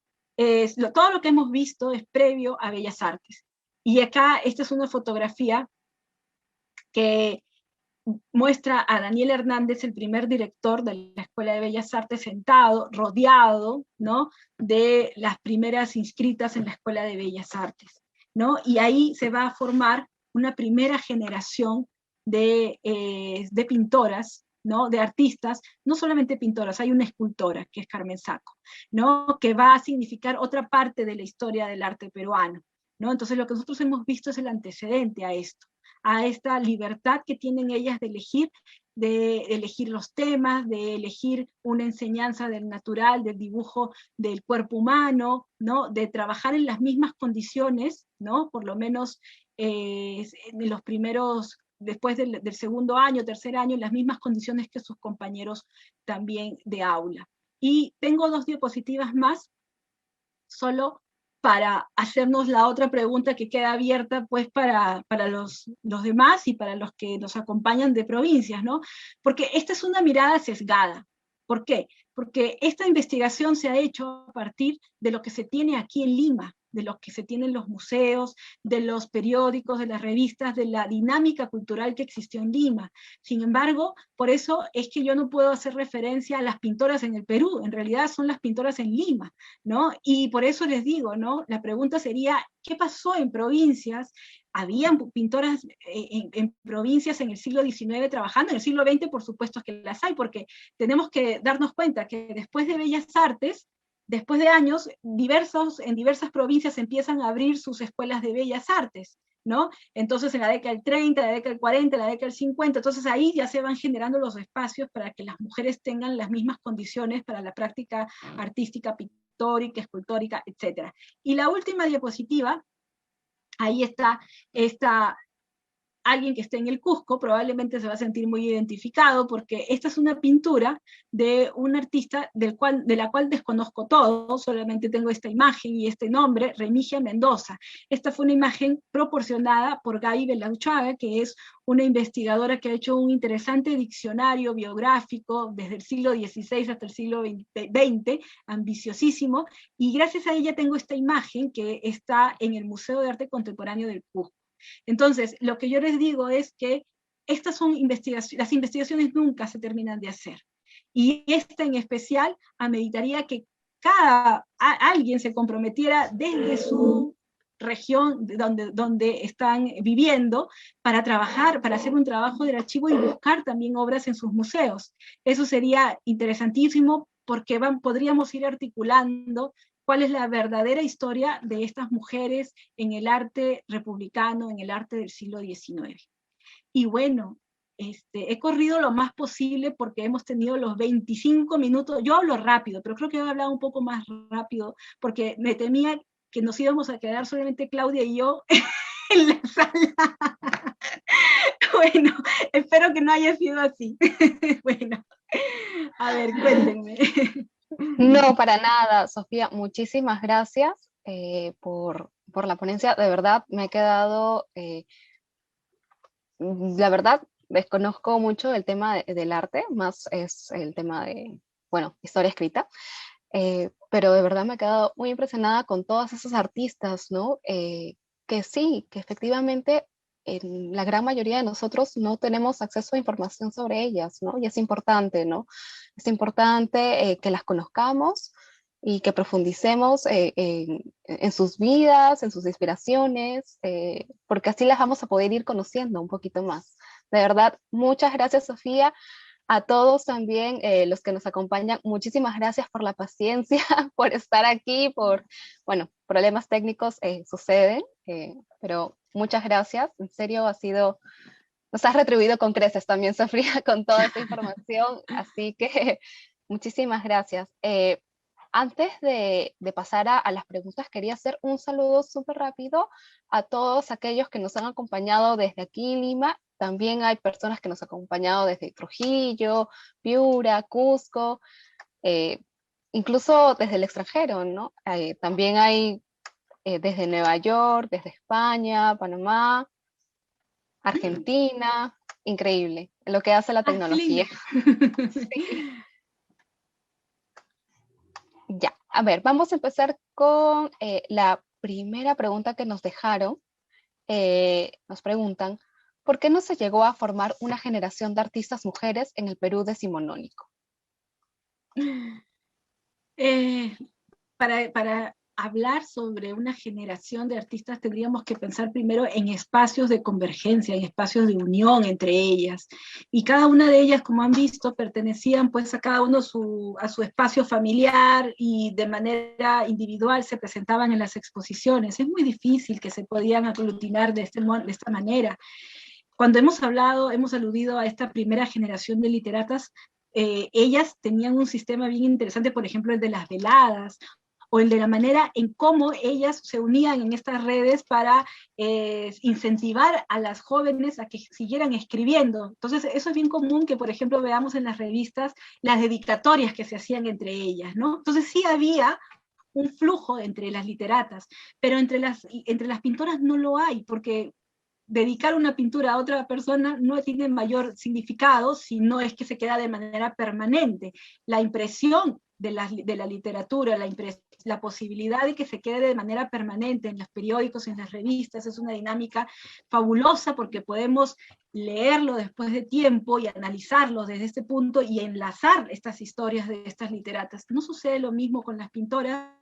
todo lo que hemos visto es previo a Bellas Artes. Y acá, esta es una fotografía que muestra a Daniel Hernández, el primer director de la Escuela de Bellas Artes, sentado, rodeado, ¿no?, de las primeras inscritas en la Escuela de Bellas Artes, ¿no? Y ahí se va a formar una primera generación de pintoras, ¿no?, de artistas, no solamente pintoras, hay una escultora, que es Carmen Saco, ¿no?, que va a significar otra parte de la historia del arte peruano, ¿no? Entonces lo que nosotros hemos visto es el antecedente a esto, a esta libertad que tienen ellas de elegir los temas, de elegir una enseñanza del natural, del dibujo del cuerpo humano, ¿no?, de trabajar en las mismas condiciones, ¿no?, por lo menos en los primeros, después del segundo año, tercer año, en las mismas condiciones que sus compañeros también de aula. Y tengo 2 diapositivas más, solo para hacernos la otra pregunta que queda abierta, pues, para los demás y para los que nos acompañan de provincias, ¿no? Porque esta es una mirada sesgada. ¿Por qué? Porque esta investigación se ha hecho a partir de lo que se tiene aquí en Lima, de lo que se tiene en los museos, de los periódicos, de las revistas, de la dinámica cultural que existió en Lima. Sin embargo, por eso es que yo no puedo hacer referencia a las pintoras en el Perú, en realidad son las pintoras en Lima, ¿no? Y por eso les digo, ¿no?, la pregunta sería, ¿qué pasó en provincias? ¿Habían pintoras en provincias en el siglo XIX trabajando? En el siglo XX, por supuesto que las hay, porque tenemos que darnos cuenta que después de Bellas Artes, después de años, en diversas provincias empiezan a abrir sus escuelas de Bellas Artes, ¿no? Entonces en la década del 30, la década del 40, la década del 50, entonces ahí ya se van generando los espacios para que las mujeres tengan las mismas condiciones para la práctica artística, pictórica, escultórica, etc. Y la última diapositiva, ahí está alguien que esté en el Cusco probablemente se va a sentir muy identificado, porque esta es una pintura de un artista de la cual desconozco todo, solamente tengo esta imagen y este nombre, Remigia Mendoza. Esta fue una imagen proporcionada por Gaby Belauchaga, que es una investigadora que ha hecho un interesante diccionario biográfico desde el siglo XVI hasta el siglo XX, ambiciosísimo, y gracias a ella tengo esta imagen que está en el Museo de Arte Contemporáneo del Cusco. Entonces, lo que yo les digo es que estas son las investigaciones nunca se terminan de hacer. Y esta en especial ameritaría que alguien se comprometiera desde su región donde están viviendo para trabajar, para hacer un trabajo del archivo y buscar también obras en sus museos. Eso sería interesantísimo porque podríamos ir articulando cuál es la verdadera historia de estas mujeres en el arte republicano, en el arte del siglo XIX. Y bueno, he corrido lo más posible porque hemos tenido los 25 minutos, yo hablo rápido, pero creo que voy a hablar un poco más rápido porque me temía que nos íbamos a quedar solamente Claudia y yo en la sala. Bueno, espero que no haya sido así. Bueno, a ver, cuéntenme. No, para nada, Sofía, muchísimas gracias por la ponencia. De verdad, me he quedado, la verdad, desconozco mucho el tema del arte, más es el tema de, bueno, historia escrita, pero de verdad me he quedado muy impresionada con todas esas artistas, ¿no? Que sí, que efectivamente la gran mayoría de nosotros no tenemos acceso a información sobre ellas, ¿no? Y es importante, ¿no? Es importante que las conozcamos y que profundicemos en sus vidas, en sus inspiraciones, porque así las vamos a poder ir conociendo un poquito más. De verdad, muchas gracias, Sofía. A todos también, los que nos acompañan, muchísimas gracias por la paciencia, por estar aquí, bueno, problemas técnicos suceden, pero muchas gracias, en serio nos has retribuido con creces también, Sofía, con toda esta información, así que muchísimas gracias. Antes de pasar a las preguntas, quería hacer un saludo súper rápido a todos aquellos que nos han acompañado desde aquí en Lima. También hay personas que nos han acompañado desde Trujillo, Piura, Cusco, eh, incluso desde el extranjero, ¿no? También hay desde Nueva York, desde España, Panamá, Argentina. Increíble lo que hace la tecnología. Sí. Ya, a ver, vamos a empezar con la primera pregunta que nos dejaron. Nos preguntan, ¿por qué no se llegó a formar una generación de artistas mujeres en el Perú decimonónico? Para hablar sobre una generación de artistas tendríamos que pensar primero en espacios de convergencia, en espacios de unión entre ellas. Y cada una de ellas, como han visto, pertenecían pues a cada uno a su espacio familiar y de manera individual se presentaban en las exposiciones. Es muy difícil que se podían aglutinar de esta manera. Cuando hemos aludido a esta primera generación de literatas, ellas tenían un sistema bien interesante, por ejemplo, el de las veladas, o el de la manera en cómo ellas se unían en estas redes para incentivar a las jóvenes a que siguieran escribiendo. Entonces, eso es bien común que, por ejemplo, veamos en las revistas las dedicatorias que se hacían entre ellas, ¿no? Entonces, sí había un flujo entre las literatas, pero entre las pintoras no lo hay, porque dedicar una pintura a otra persona no tiene mayor significado si no es que se queda de manera permanente. La impresión de la literatura, la posibilidad de que se quede de manera permanente en los periódicos, en las revistas, es una dinámica fabulosa porque podemos leerlo después de tiempo y analizarlo desde este punto y enlazar estas historias de estas literatas. No sucede lo mismo con las pintoras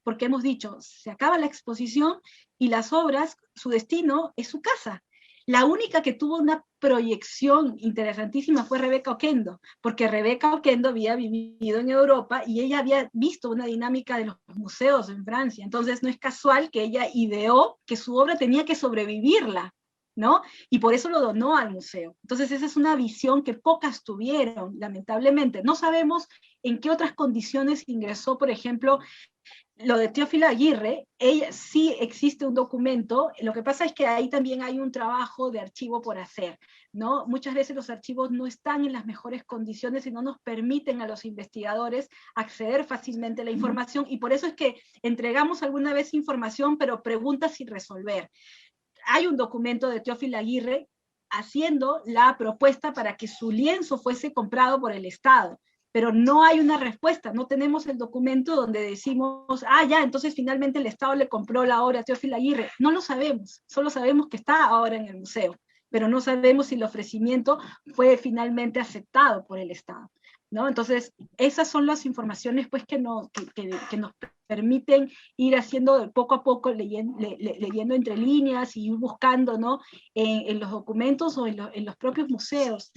porque hemos dicho, se acaba la exposición y las obras, su destino es su casa. La única que tuvo una proyección interesantísima fue Rebeca Oquendo, porque Rebeca Oquendo había vivido en Europa y ella había visto una dinámica de los museos en Francia. Entonces no es casual que ella ideó que su obra tenía que sobrevivirla, ¿no? Y por eso lo donó al museo. Entonces esa es una visión que pocas tuvieron, lamentablemente. No sabemos en qué otras condiciones ingresó, por ejemplo, lo de Teófila Aguirre. Ella sí existe un documento, lo que pasa es que ahí también hay un trabajo de archivo por hacer, ¿no? Muchas veces los archivos no están en las mejores condiciones y no nos permiten a los investigadores acceder fácilmente a la información, y por eso es que entregamos alguna vez información, pero preguntas sin resolver. Hay un documento de Teófila Aguirre haciendo la propuesta para que su lienzo fuese comprado por el Estado, pero no hay una respuesta, no tenemos el documento donde decimos, ya, entonces finalmente el Estado le compró la obra a Teófilo Aguirre. No lo sabemos, solo sabemos que está ahora en el museo, pero no sabemos si el ofrecimiento fue finalmente aceptado por el Estado, ¿no? Entonces, esas son las informaciones pues, que nos permiten ir haciendo poco a poco, leyendo entre líneas y ir buscando, ¿no? En los documentos o en los propios museos.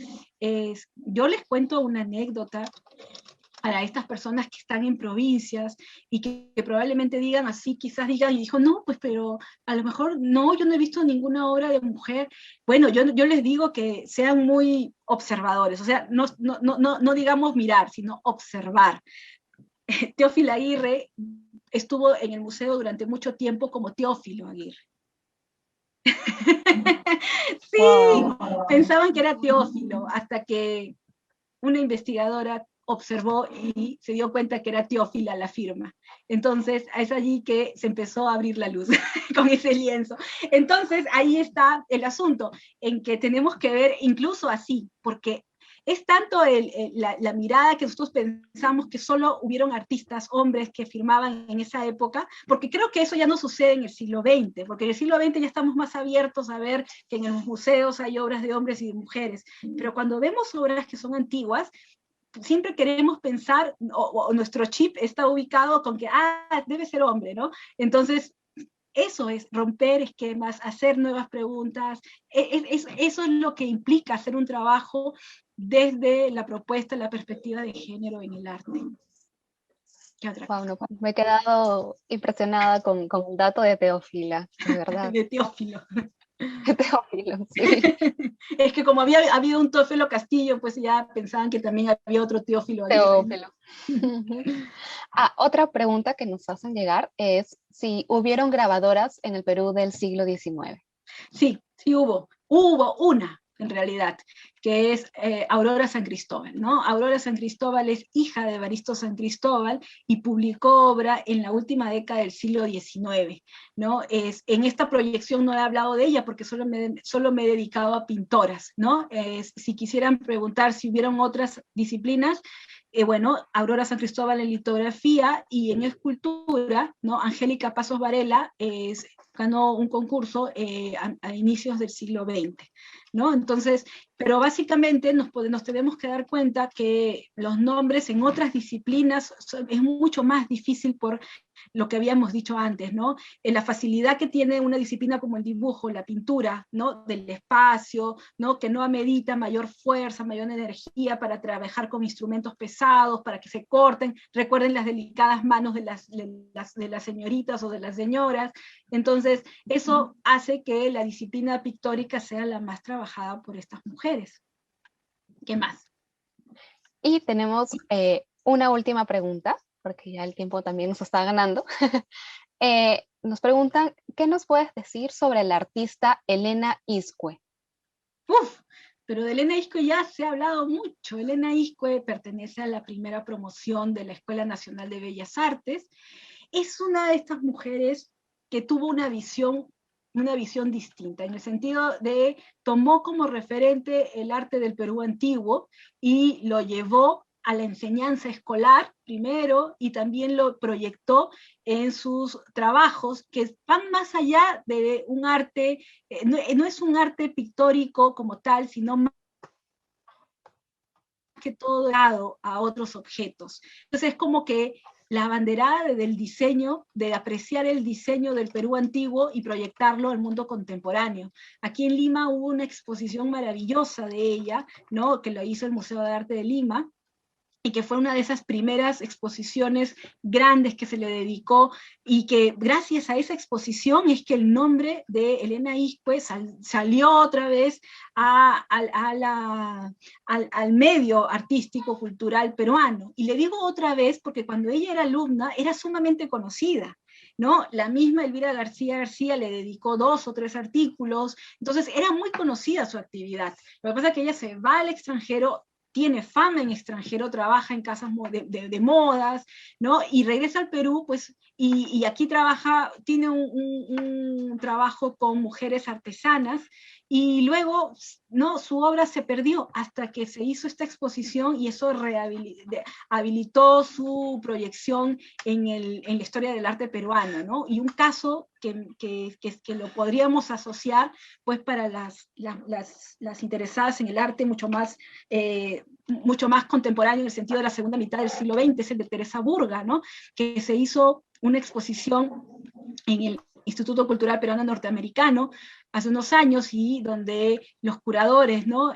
Yo les cuento una anécdota para estas personas que están en provincias y que probablemente digan así, quizás digan, y dijo, no, pues pero a lo mejor no, yo no he visto ninguna obra de mujer. Bueno, yo les digo que sean muy observadores, o sea, no digamos mirar, sino observar. Teófilo Aguirre estuvo en el museo durante mucho tiempo como Teófilo Aguirre. Sí, wow. Pensaban que era Teófilo, hasta que una investigadora observó y se dio cuenta que era Teófila la firma. Entonces, es allí que se empezó a abrir la luz con ese lienzo. Entonces, ahí está el asunto, en que tenemos que ver incluso así, porque es tanto la mirada que nosotros pensamos que solo hubieron artistas, hombres que firmaban en esa época, porque creo que eso ya no sucede en el siglo XX, porque en el siglo XX ya estamos más abiertos a ver que en los museos hay obras de hombres y de mujeres, pero cuando vemos obras que son antiguas, siempre queremos pensar, o nuestro chip está ubicado con que, debe ser hombre, ¿no? Entonces, eso es romper esquemas, hacer nuevas preguntas, eso es lo que implica hacer un trabajo desde la propuesta, la perspectiva de género en el arte. ¿Qué otra cosa? Wow, no, me he quedado impresionada con un dato de Teófila, de verdad. De Teófilo. Teófilo, sí. Es que como había habido un Teófilo Castillo, pues ya pensaban que también había otro Teófilo Aguirre, ¿no? Teófilo. Otra pregunta que nos hacen llegar es si hubieron grabadoras en el Perú del siglo XIX. Sí, sí hubo una en realidad, que es Aurora San Cristóbal, ¿no? Aurora San Cristóbal es hija de Evaristo San Cristóbal y publicó obra en la última década del siglo XIX, ¿no? En esta proyección no he hablado de ella porque solo me he dedicado a pintoras, ¿no? Si quisieran preguntar si hubieron otras disciplinas, bueno, Aurora San Cristóbal en litografía y en escultura, ¿no? Angélica Pasos Varela ganó un concurso a inicios del siglo XX, ¿no? Entonces, pero básicamente nos tenemos que dar cuenta que los nombres en otras disciplinas es mucho más difícil por lo que habíamos dicho antes, ¿no? La facilidad que tiene una disciplina como el dibujo, la pintura, ¿no? Del espacio, ¿no? Que no amerita mayor fuerza, mayor energía para trabajar con instrumentos pesados, para que se corten. Recuerden las delicadas manos de las señoritas o de las señoras. Entonces, eso hace que la disciplina pictórica sea la más trabajada por estas mujeres. ¿Qué más? Y tenemos una última pregunta, porque ya el tiempo también nos está ganando. Nos preguntan, ¿qué nos puedes decir sobre la artista Elena Iscue? Pero de Elena Iscue ya se ha hablado mucho. Elena Iscue pertenece a la primera promoción de la Escuela Nacional de Bellas Artes. Es una de estas mujeres que tuvo una visión distinta, en el sentido de tomó como referente el arte del Perú antiguo y lo llevó a la enseñanza escolar primero y también lo proyectó en sus trabajos que van más allá de un arte, no es un arte pictórico como tal, sino más que todo dado a otros objetos. Entonces es como que la abanderada del diseño, de apreciar el diseño del Perú antiguo y proyectarlo al mundo contemporáneo. Aquí en Lima hubo una exposición maravillosa de ella, ¿no? Que lo hizo el Museo de Arte de Lima, y que fue una de esas primeras exposiciones grandes que se le dedicó, y que gracias a esa exposición es que el nombre de Elena Iscue salió otra vez al medio artístico, cultural peruano. Y le digo otra vez porque cuando ella era alumna era sumamente conocida, ¿no? La misma Elvira García le dedicó 2 o 3 artículos, entonces era muy conocida su actividad. Lo que pasa es que ella se va al extranjero, tiene fama en extranjero, trabaja en casas de modas, ¿no? Y regresa al Perú, pues, y aquí tiene un trabajo con mujeres artesanas, y luego, ¿no? Su obra se perdió hasta que se hizo esta exposición y eso habilitó su proyección en la historia del arte peruano, ¿no? Y un caso que lo podríamos asociar, pues, para las interesadas en el arte mucho más contemporáneo en el sentido de la segunda mitad del siglo XX, es el de Teresa Burga, ¿no? Que se hizo una exposición en el Instituto Cultural Peruano Norteamericano hace unos años, y donde los curadores, ¿no?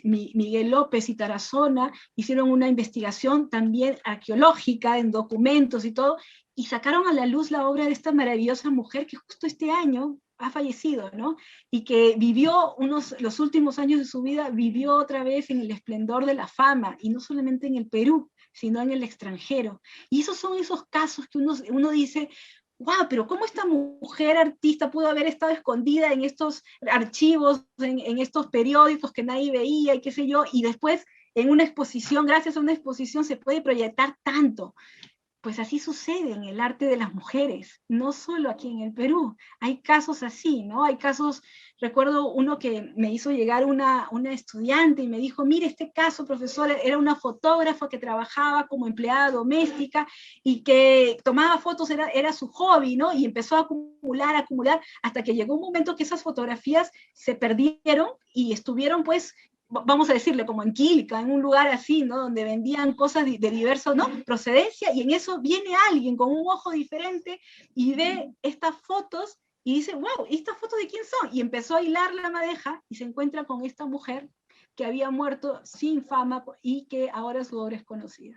Miguel López y Tarazona hicieron una investigación también arqueológica en documentos y todo, y sacaron a la luz la obra de esta maravillosa mujer que justo este año ha fallecido, ¿no? Y que vivió los últimos años de su vida, vivió otra vez en el esplendor de la fama, y no solamente en el Perú, sino en el extranjero. Y esos son esos casos que uno dice, wow, pero ¿cómo esta mujer artista pudo haber estado escondida en estos archivos, en estos periódicos que nadie veía y qué sé yo, y después en una exposición, gracias a una exposición, se puede proyectar tanto? Pues así sucede en el arte de las mujeres, no solo aquí en el Perú. Hay casos así, ¿no? Hay casos, recuerdo uno que me hizo llegar una estudiante y me dijo, mire, este caso, profesora, era una fotógrafa que trabajaba como empleada doméstica y que tomaba fotos, era su hobby, ¿no? Y empezó a acumular, hasta que llegó un momento que esas fotografías se perdieron y estuvieron, pues, vamos a decirle, como en Quilca, en un lugar así, ¿no? Donde vendían cosas de diversa, ¿no? procedencia, y en eso viene alguien con un ojo diferente y ve estas fotos y dice, wow, ¿y estas fotos de quién son? Y empezó a hilar la madeja y se encuentra con esta mujer que había muerto sin fama y que ahora su obra es conocida.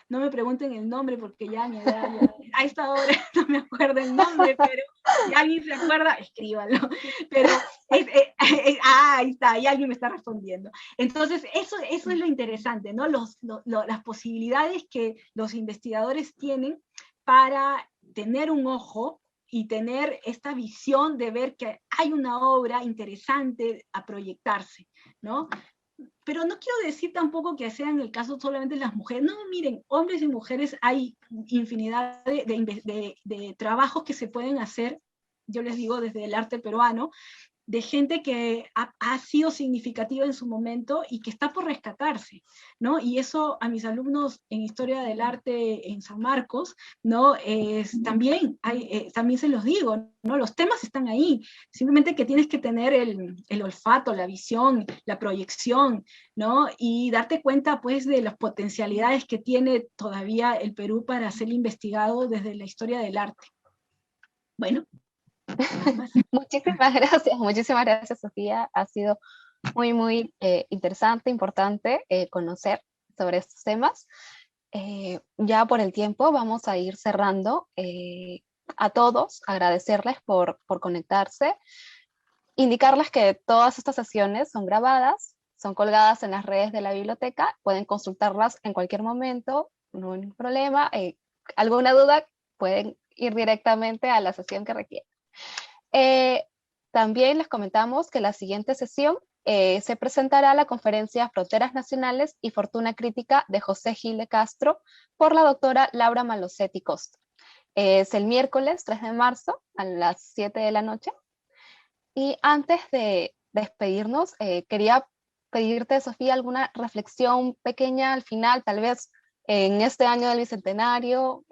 No me pregunten el nombre porque ya a mi edad, ya, a esta hora no me acuerdo el nombre, pero si alguien se acuerda, escríbalo. Pero ahí está, y alguien me está respondiendo. Entonces, eso es lo interesante, ¿no? Las posibilidades que los investigadores tienen para tener un ojo y tener esta visión de ver que hay una obra interesante a proyectarse, ¿no? Pero no quiero decir tampoco que sea en el caso solamente de las mujeres. No, miren, hombres y mujeres hay infinidad de trabajos que se pueden hacer, yo les digo desde el arte peruano, de gente que ha sido significativa en su momento y que está por rescatarse, ¿no? Y eso a mis alumnos en Historia del Arte en San Marcos, ¿no? También se los digo, ¿no? Los temas están ahí, simplemente que tienes que tener el olfato, la visión, la proyección, ¿no? Y darte cuenta, pues, de las potencialidades que tiene todavía el Perú para ser investigado desde la historia del arte. Bueno, muchísimas gracias, Sofía. Ha sido muy, muy interesante, importante conocer sobre estos temas. Ya por el tiempo vamos a ir cerrando. A todos, agradecerles por conectarse, indicarles que todas estas sesiones son grabadas, son colgadas en las redes de la biblioteca, pueden consultarlas en cualquier momento, no hay problema. ¿Alguna duda? Pueden ir directamente a la sesión que requieran. También les comentamos que la siguiente sesión se presentará la conferencia Fronteras Nacionales y Fortuna Crítica de José Gil de Castro por la doctora Laura Malosetti Costa. Es el miércoles 3 de marzo a las 7 de la noche. Y antes de despedirnos, quería pedirte, Sofía, alguna reflexión pequeña al final, tal vez en este año del Bicentenario,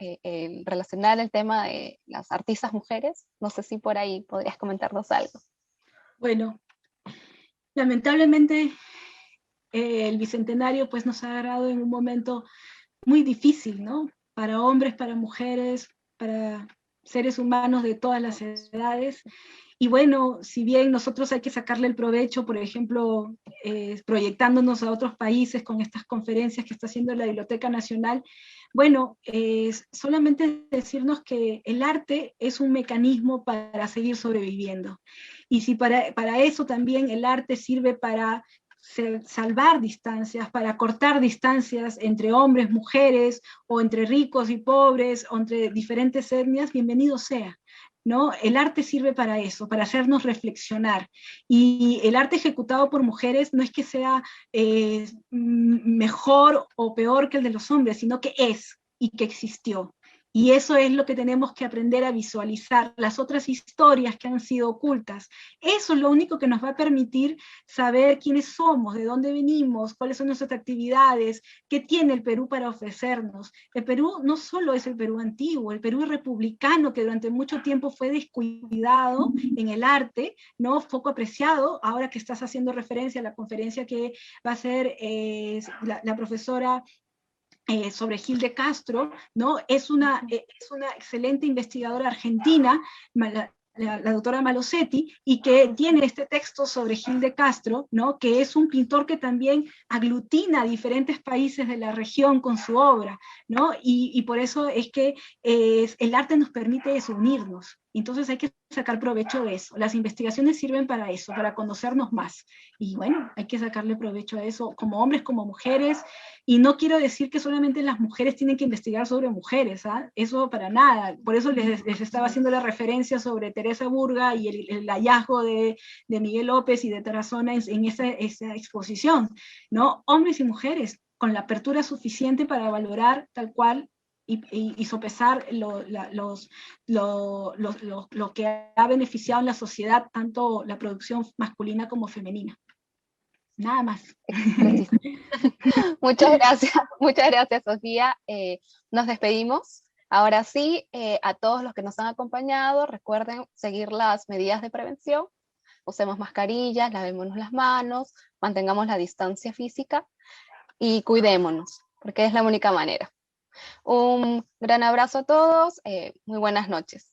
relacionar el tema de las artistas mujeres. No sé si por ahí podrías comentarnos algo. Bueno, lamentablemente el Bicentenario pues nos ha agarrado en un momento muy difícil, ¿no? Para hombres, para mujeres, para seres humanos de todas las edades. Y bueno, si bien nosotros hay que sacarle el provecho, por ejemplo, proyectándonos a otros países con estas conferencias que está haciendo la Biblioteca Nacional, bueno, solamente decirnos que el arte es un mecanismo para seguir sobreviviendo. Y si para eso también el arte sirve para salvar distancias, para cortar distancias entre hombres, mujeres, o entre ricos y pobres, o entre diferentes etnias, bienvenido sea. ¿No? El arte sirve para eso, para hacernos reflexionar. Y el arte ejecutado por mujeres no es que sea mejor o peor que el de los hombres, sino que es y que existió. Y eso es lo que tenemos que aprender a visualizar, las otras historias que han sido ocultas. Eso es lo único que nos va a permitir saber quiénes somos, de dónde venimos, cuáles son nuestras actividades, qué tiene el Perú para ofrecernos. El Perú no solo es el Perú antiguo, el Perú republicano, que durante mucho tiempo fue descuidado en el arte, ¿no? Poco apreciado. Ahora que estás haciendo referencia a la conferencia que va a hacer la profesora sobre Gil de Castro, ¿no? Es una excelente investigadora argentina, la doctora Malosetti, y que tiene este texto sobre Gil de Castro, ¿no? Que es un pintor que también aglutina a diferentes países de la región con su obra, ¿no? Y por eso es que el arte nos permite unirnos. Entonces hay que sacar provecho de eso. Las investigaciones sirven para eso, para conocernos más. Y bueno, hay que sacarle provecho a eso, como hombres, como mujeres. Y no quiero decir que solamente las mujeres tienen que investigar sobre mujeres, ¿ah? Eso para nada. Por eso les estaba haciendo la referencia sobre Teresa Burga y el hallazgo de Miguel López y de Tarazona en esa exposición, ¿no? Hombres y mujeres, con la apertura suficiente para valorar tal cual y sopesar lo que ha beneficiado en la sociedad, tanto la producción masculina como femenina. Nada más. Muchas gracias, Sofía. Nos despedimos. Ahora sí, a todos los que nos han acompañado, recuerden seguir las medidas de prevención, usemos mascarillas, lavémonos las manos, mantengamos la distancia física y cuidémonos, porque es la única manera. Un gran abrazo a todos, muy buenas noches.